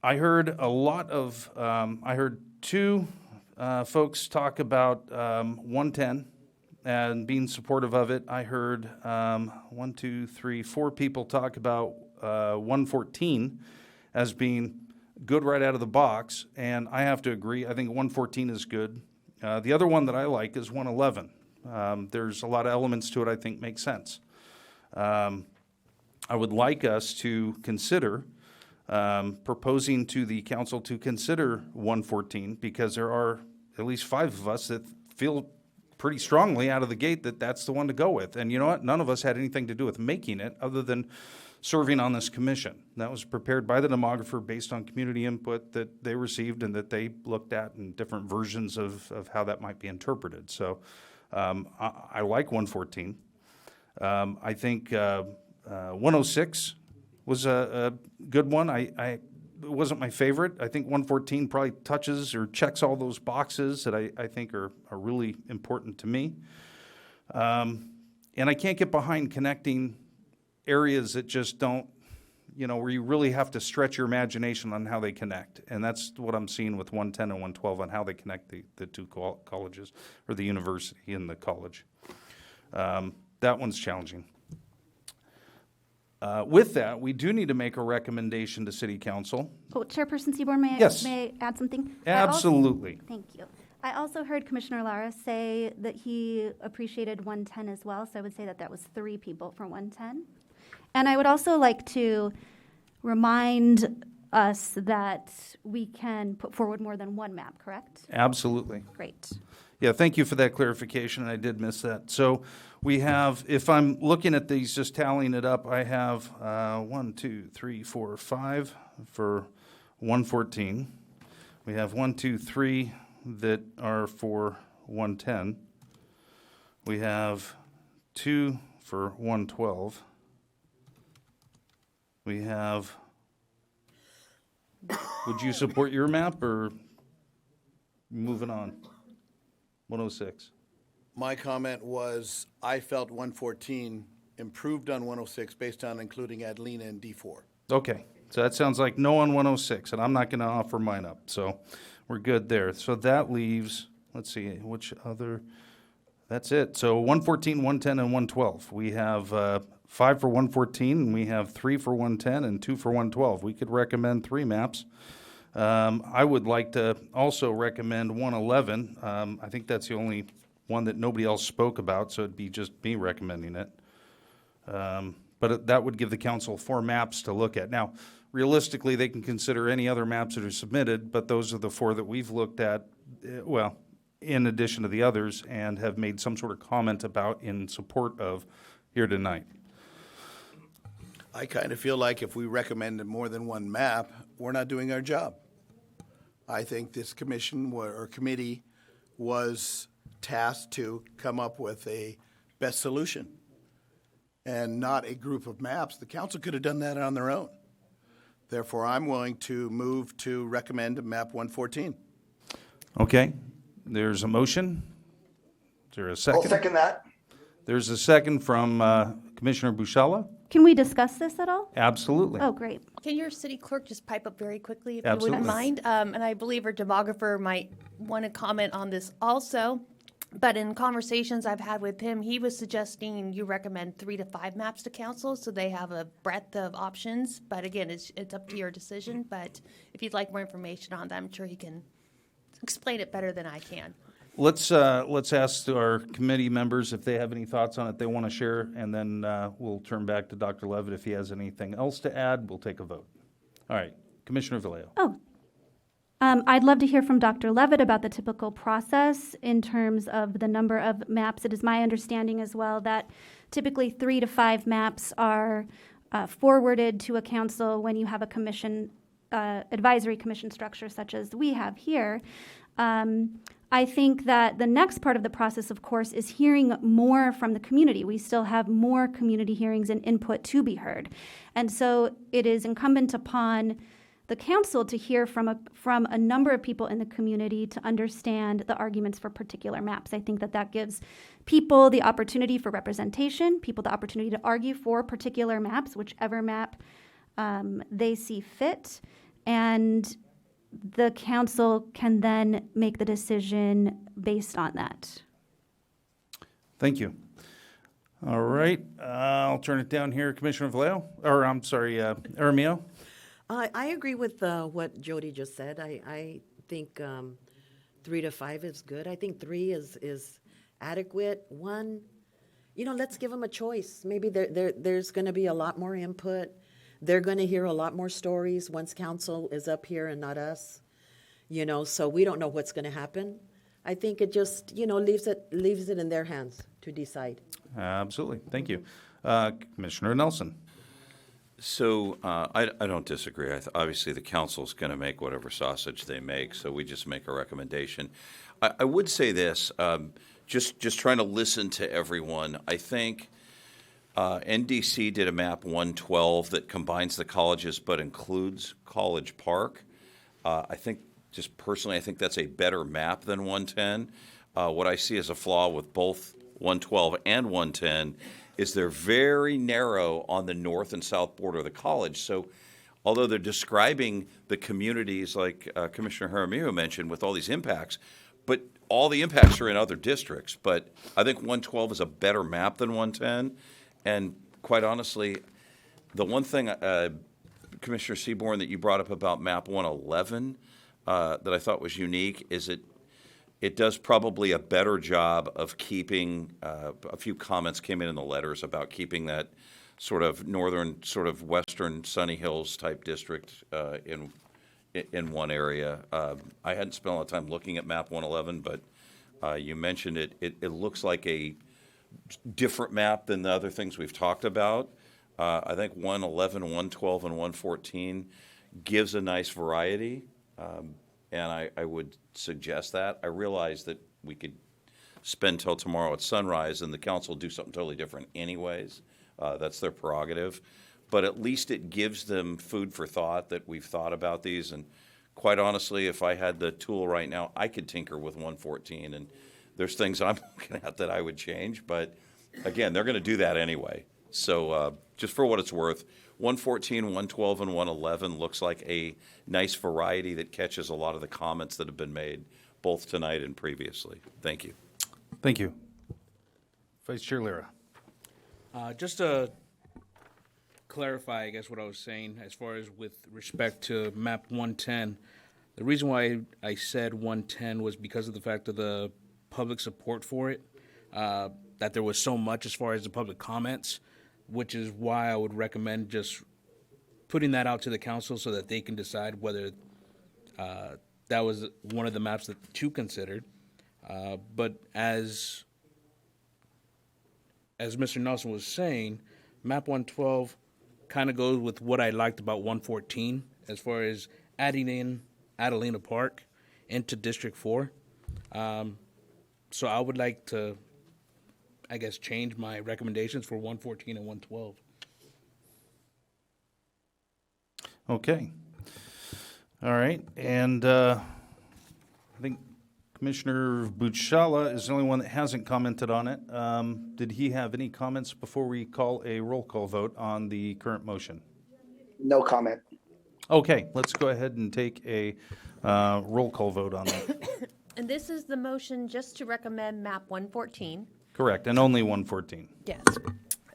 I heard a lot of, I heard 2 folks talk about 110 and being supportive of it. I heard 4 people talk about 114 as being good right out of the box, and I have to agree. I think 114 is good. The other one that I like is 111. There's a lot of elements to it I think make sense. I would like us to consider proposing to the council to consider 114 because there are at least 5 of us that feel pretty strongly out of the gate that that's the one to go with. And you know what? None of us had anything to do with making it other than serving on this commission. That was prepared by the demographer based on community input that they received and that they looked at in different versions of how that might be interpreted. So I like 114. I think 106 was a good one. It wasn't my favorite. I think 114 probably touches or checks all those boxes that I think are really important to me. And I can't get behind connecting areas that just don't, you know, where you really have to stretch your imagination on how they connect. And that's what I'm seeing with 110 and 112 on how they connect the 2 colleges, or the university and the college. That one's challenging. With that, we do need to make a recommendation to City Council. Oh, Chairperson Seaborn, Yes. may I add something? Absolutely. Thank you. I also heard Commissioner Lara say that he appreciated 110 as well, so I would say that that was 3 people for 110. And I would also like to remind us that we can put forward more than one map, correct? Absolutely. Great. Yeah, thank you for that clarification. I did miss that. So we have, if I'm looking at these, just tallying it up, I have 1, 2, 3, 4, 5 for 114. We have 1, 2, 3 that are for 110. We have 2 for 112. We have, would you support your map or moving on? 106. My comment was, I felt 114 improved on 106 based on including Adelina in D4. Okay, so that sounds like no on 106, and I'm not going to offer mine up, so we're good there. So that leaves, let's see, which other, that's it. So 114, 110, and 112. We have 5 for 114, and we have 3 for 110, and 2 for 112. We could recommend 3 maps. I would like to also recommend 111. I think that's the only one that nobody else spoke about, so it'd be just me recommending it. But that would give the council 4 maps to look at. Now, realistically, they can consider any other maps that are submitted, but those are the 4 that we've looked at, well, in addition to the others, and have made some sort of comment about in support of here tonight. I kind of feel like if we recommended more than one map, we're not doing our job. I think this commission or committee was tasked to come up with a best solution and not a group of maps. The council could have done that on their own. Therefore, I'm willing to move to recommend map 114. Okay, there's a motion. Is there a second? I'll second that. There's a second from Commissioner Buscella. Can we discuss this at all? Absolutely. Oh, great. Can your city clerk just pipe up very quickly, if Absolutely. you wouldn't mind? And I believe our demographer might want to comment on this also. But in conversations I've had with him, he was suggesting you recommend 3 to 5 maps to council so they have a breadth of options. But again, it's up to your decision. But if you'd like more information on that, I'm sure he can explain it better than I can. Let's ask our committee members if they have any thoughts on it they want to share, and then we'll turn back to Dr. Levitt. If he has anything else to add, we'll take a vote. All right, Commissioner Vallejo. Oh, I'd love to hear from Dr. Levitt about the typical process in terms of the number of maps. It is my understanding as well that typically 3 to 5 maps are forwarded to a council when you have a commission, advisory commission structure such as we have here. I think that the next part of the process, of course, is hearing more from the community. We still have more community hearings and input to be heard. And so it is incumbent upon the council to hear from a number of people in the community to understand the arguments for particular maps. I think that gives people the opportunity for representation, people the opportunity to argue for particular maps, whichever map they see fit. And the council can then make the decision based on that. Thank you. All right, I'll turn it down here, Commissioner Vallejo, or I'm sorry, Armio. I agree with what Jody just said. I think 3 to 5 is good. I think 3 is adequate. 1, let's give them a choice. Maybe there's going to be a lot more input. They're going to hear a lot more stories once council is up here and not us. So we don't know what's going to happen. I think it just, leaves it in their hands to decide. Absolutely. Thank you. Commissioner Nelson. So I don't disagree. Obviously, the council's going to make whatever sausage they make, so we just make a recommendation. I would say this, just trying to listen to everyone. I think NDC did a map 112 that combines the colleges but includes College Park. I think, just personally, I think that's a better map than 110. What I see as a flaw with both 112 and 110 is they're very narrow on the north and south border of the college. So although they're describing the communities like Commissioner Jaramillo mentioned with all these impacts, but all the impacts are in other districts. But I think 112 is a better map than 110. And quite honestly, The one thing, Commissioner Seaborn, that you brought up about map 111 that I thought was unique is it does probably a better job of keeping, a few comments came in the letters about keeping that sort of northern, sort of western Sunny Hills type district in one area. I hadn't spent a lot of time looking at map 111, but you mentioned it. It looks like a different map than the other things we've talked about. I think 111, 112, and 114 gives a nice variety, and I would suggest that. I realize that we could spend till tomorrow at sunrise and the council do something totally different anyways. That's their prerogative. But at least it gives them food for thought that we've thought about these. And quite honestly, if I had the tool right now, I could tinker with 114. And there's things I'm looking at that I would change. But again, they're going to do that anyway. So just for what it's worth, 114, 112, and 111 looks like a nice variety that catches a lot of the comments that have been made both tonight and previously. Thank you. Thank you. Vice Chair Lyra. Just to clarify, I guess, what I was saying as far as with respect to map 110, the reason why I said 110 was because of the fact of the public support for it, that there was so much as far as the public comments, which is why I would recommend just putting that out to the council so that they can decide whether that was one of the maps that you considered. But as Mr. Nelson was saying, map 112 kind of goes with what I liked about 114 as far as adding in Adelina Park into District 4. So I would like to, I guess, change my recommendations for 114 and 112. Okay. All right. And I think Commissioner Buchala is the only one that hasn't commented on it. Did he have any comments before we call a roll call vote on the current motion? No comment. Okay, let's go ahead and take a roll call vote on that. And this is the motion just to recommend map 114. Correct, and only 114. Yes.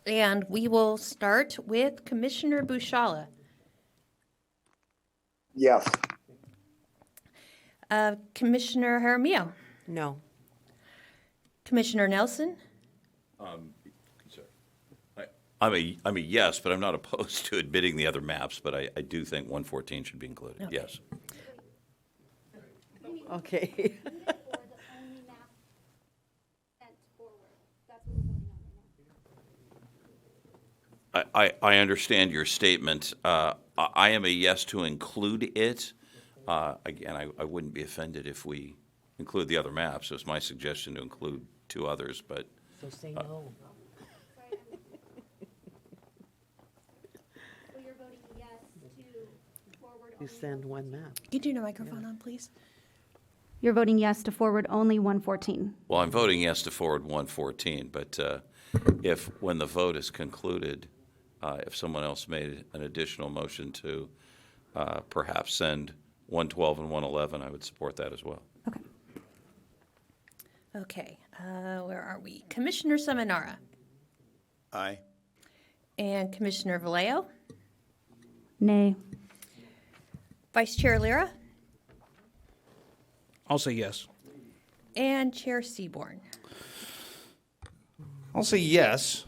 And we will start with Commissioner Buchala. Yes. Commissioner Jaramillo. No. Commissioner Nelson. I'm a yes, but I'm not opposed to admitting the other maps, but I do think 114 should be included, Okay. yes. Okay. I understand your statement. I am a yes to include it. Again, I wouldn't be offended if we include the other maps. It's my suggestion to include two others, but. So say no. So you're voting yes to forward You send one map. Can you turn your microphone on, please? You're voting yes to forward only 114. Well, I'm voting yes to forward 114, but if, when the vote is concluded, if someone else made an additional motion to perhaps send 112 and 111, I would support that as well. Okay. Okay, where are we? Commissioner Seminara Aye. and Commissioner Vallejo. Nay. Vice Chair Lyra I'll say yes. and Chair Seaborn. I'll say yes,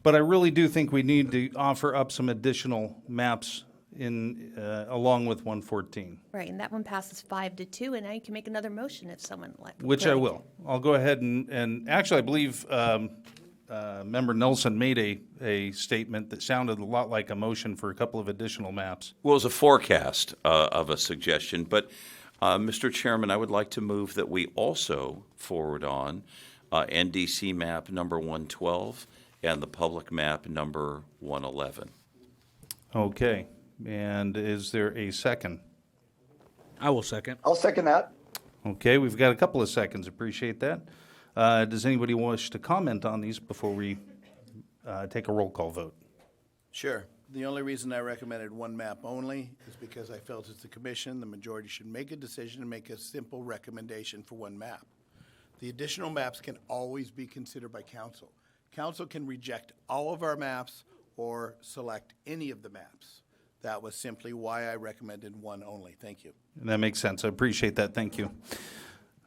but I really do think we need to offer up some additional maps in along with 114. Right, and that one passes 5-2, and now you can make another motion if someone like. Which I will. I'll go ahead and actually, I believe Member Nelson made a statement that sounded a lot like a motion for a couple of additional maps. Well, it was a forecast of a suggestion, but Mr. Chairman, I would like to move that we also forward on NDC map number 112 and the public map number 111. Okay, and is there a second? I will second. I'll second that. Okay, we've got a couple of seconds. Appreciate that. Does anybody wish to comment on these before we take a roll call vote? Sure. The only reason I recommended one map only is because I felt as the commission, the majority should make a decision and make a simple recommendation for one map. The additional maps can always be considered by council. Council can reject all of our maps or select any of the maps. That was simply why I recommended one only. Thank you. That makes sense. I appreciate that. Thank you.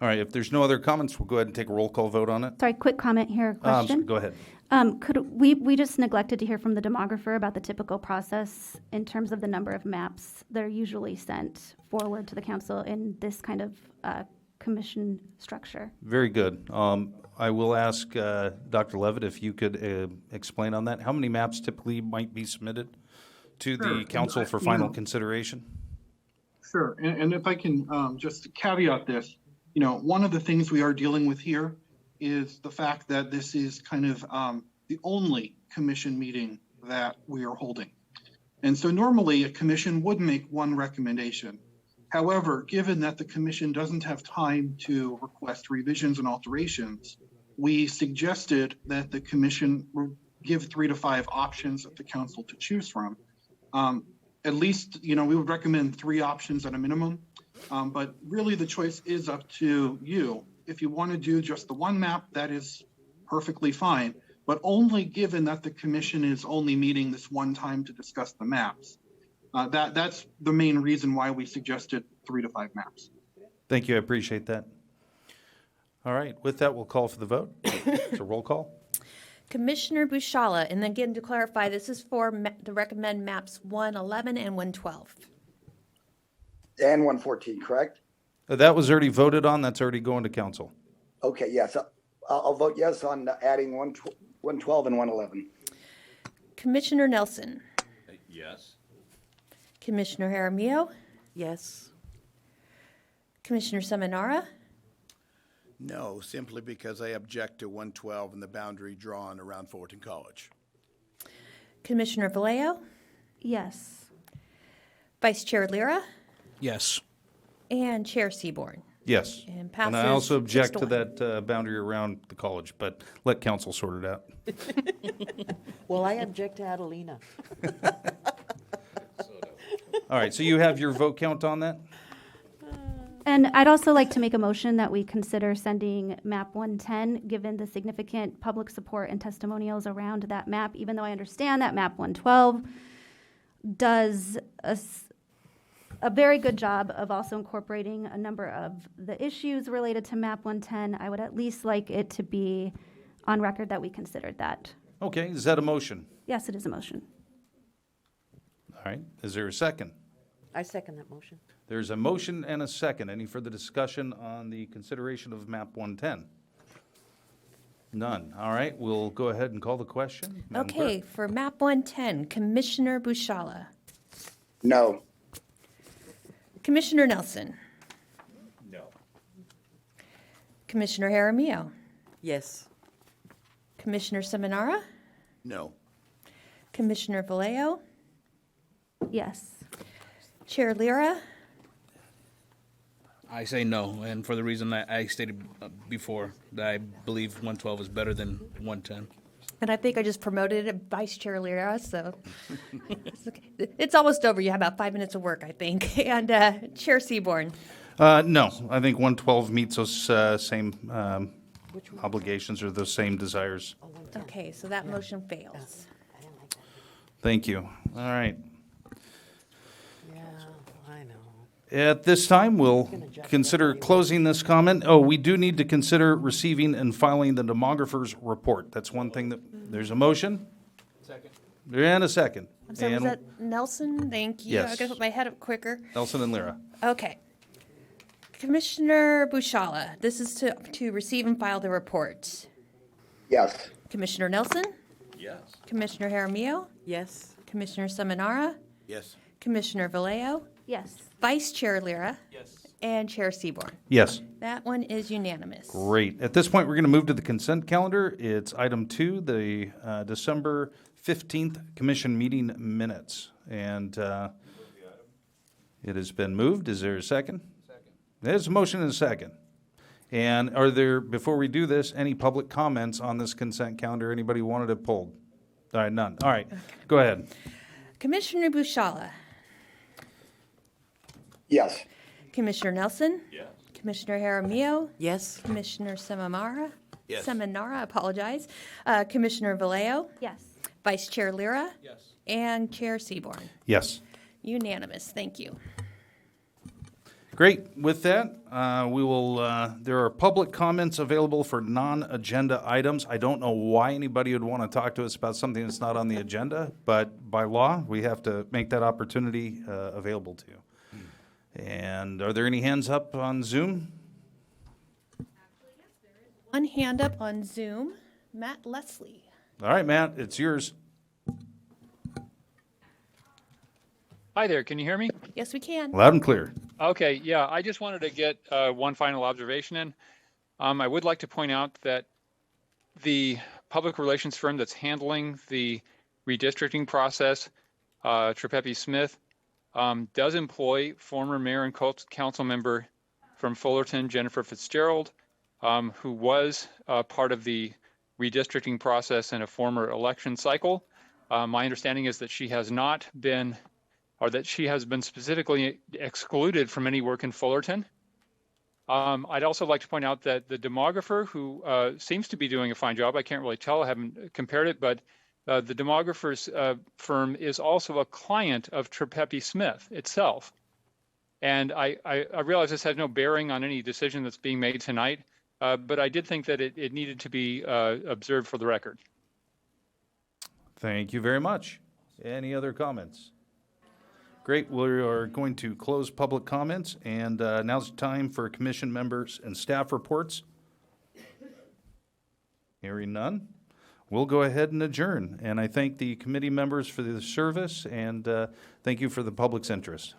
All right, if there's no other comments, we'll go ahead and take a roll call vote on it. Sorry, quick comment here, question. Go ahead. Could we just neglected to hear from the demographer about the typical process in terms of the number of maps that are usually sent forward to the council in this kind of commission structure? Very good. I will ask Dr. Levitt if you could explain on that. How many maps typically might be submitted to the Sure. council for final consideration? Sure, and if I can just caveat this, one of the things we are dealing with here is the fact that this is kind of the only commission meeting that we are holding. And so normally a commission would make one recommendation. However, given that the commission doesn't have time to request revisions and alterations, we suggested that the commission give 3 to 5 options of the council to choose from. At least, we would recommend 3 options at a minimum, but really the choice is up to you. If you want to do just the one map, that is perfectly fine, but only given that the commission is only meeting this one time to discuss the maps. That's the main reason why we suggested 3 to 5 maps. Thank you. I appreciate that. All right. With that, we'll call for the vote. It's a roll call. Commissioner Bushala, and again to clarify, this is for the recommend maps 111 and 112. And 114, correct? That was already voted on. That's already going to council. Okay, yes. I'll vote yes on adding 112 and 111. Commissioner Nelson. Yes. Commissioner Jaramillo. Yes. Commissioner Seminara. No, simply because I object to 112 and the boundary drawn around Fullerton College. Commissioner Vallejo. Yes. Vice Chair Lyra. Yes. And Chair Seaborn. Yes. And passes I also 6 object to to 1. that boundary around the college, but let council sort it out. Well, I object to Adelina. All right, so you have your vote count on that? And I'd also like to make a motion that we consider sending map 110, given the significant public support and testimonials around that map, even though I understand that map 112 does a very good job of also incorporating a number of the issues related to map 110. I would at least like it to be on record that we considered that. Okay, is that a motion? Yes, it is a motion. All right, is there a second? I second that motion. There's a motion and a second. Any further discussion on the consideration of map 110? None. All right, we'll go ahead and call the question. Madam Okay, Clerk. for map 110, Commissioner Bushala. No. Commissioner Nelson. No. Commissioner Jaramillo. Yes. Commissioner Seminara. No. Commissioner Vallejo. Yes. Chair Lyra. I say no, and for the reason that I stated before, that I believe 112 is better than 110. And I think I just promoted it, Vice Chair Lyra, so it's, okay. It's almost over. You have about 5 minutes of work, I think. And Chair Seaborn. No, I think 112 meets those same obligations or those same desires. Okay, so that motion fails. Thank you. All right. Yeah, I know. At this time, we'll consider closing this comment. Oh, we do need to consider receiving and filing the demographer's report. That's one thing that, there's a motion? Second. And a second. I'm sorry, was And that Nelson? Thank you. Yes. I gotta put my head up quicker. Nelson and Lyra. Okay. Commissioner Bushala, this is to receive and file the report. Yes. Commissioner Nelson? Yes. Commissioner Jaramillo? Yes. Commissioner Seminara? Yes. Commissioner Vallejo? Yes. Vice Chair Lyra? Yes. And Chair Seaborn. Yes. That one is unanimous. Great. At this point, we're going to move to the consent calendar. It's item 2, the December 15th commission meeting minutes. And it has been moved. Is there a second? Second. There's a motion and a second. And are there, before we do this, any public comments on this consent calendar? Anybody wanted it pulled? All right, none. All right, go ahead. Commissioner Bushala? Yes. Commissioner Nelson? Yes. Commissioner Jaramillo? Yes. Commissioner Seminara? Yes. Seminara, I apologize. Commissioner Vallejo? Yes. Vice Chair Lyra? Yes. And Chair Seaborn? Yes. Unanimous, thank you. Great. With that, we will, there are public comments available for non-agenda items. I don't know why anybody would want to talk to us about something that's not on the agenda, but by law, we have to make that opportunity available to you. And are there any hands up on Zoom? One hand up on Zoom, Matt Leslie. All right, Matt, it's yours. Hi there, can you hear me? Yes, we can. Loud and clear. Okay, yeah, I just wanted to get one final observation in. I would like to point out that the public relations firm that's handling the redistricting process, Trepepi Smith, does employ former mayor and council member from Fullerton, Jennifer Fitzgerald, who was part of the redistricting process in a former election cycle. My understanding is that she has not been, or that she has been specifically excluded from any work in Fullerton. I'd also like to point out that the demographer, who seems to be doing a fine job, I can't really tell, I haven't compared it, but the demographer's firm is also a client of Trepepi Smith itself. And I realize this has no bearing on any decision that's being made tonight, but I did think that it needed to be observed for the record. Thank you very much. Any other comments? Great, we are going to close public comments, and now's the time for commission members and staff reports. Hearing none, we'll go ahead and adjourn. And I thank the committee members for their service, and thank you for the public's interest.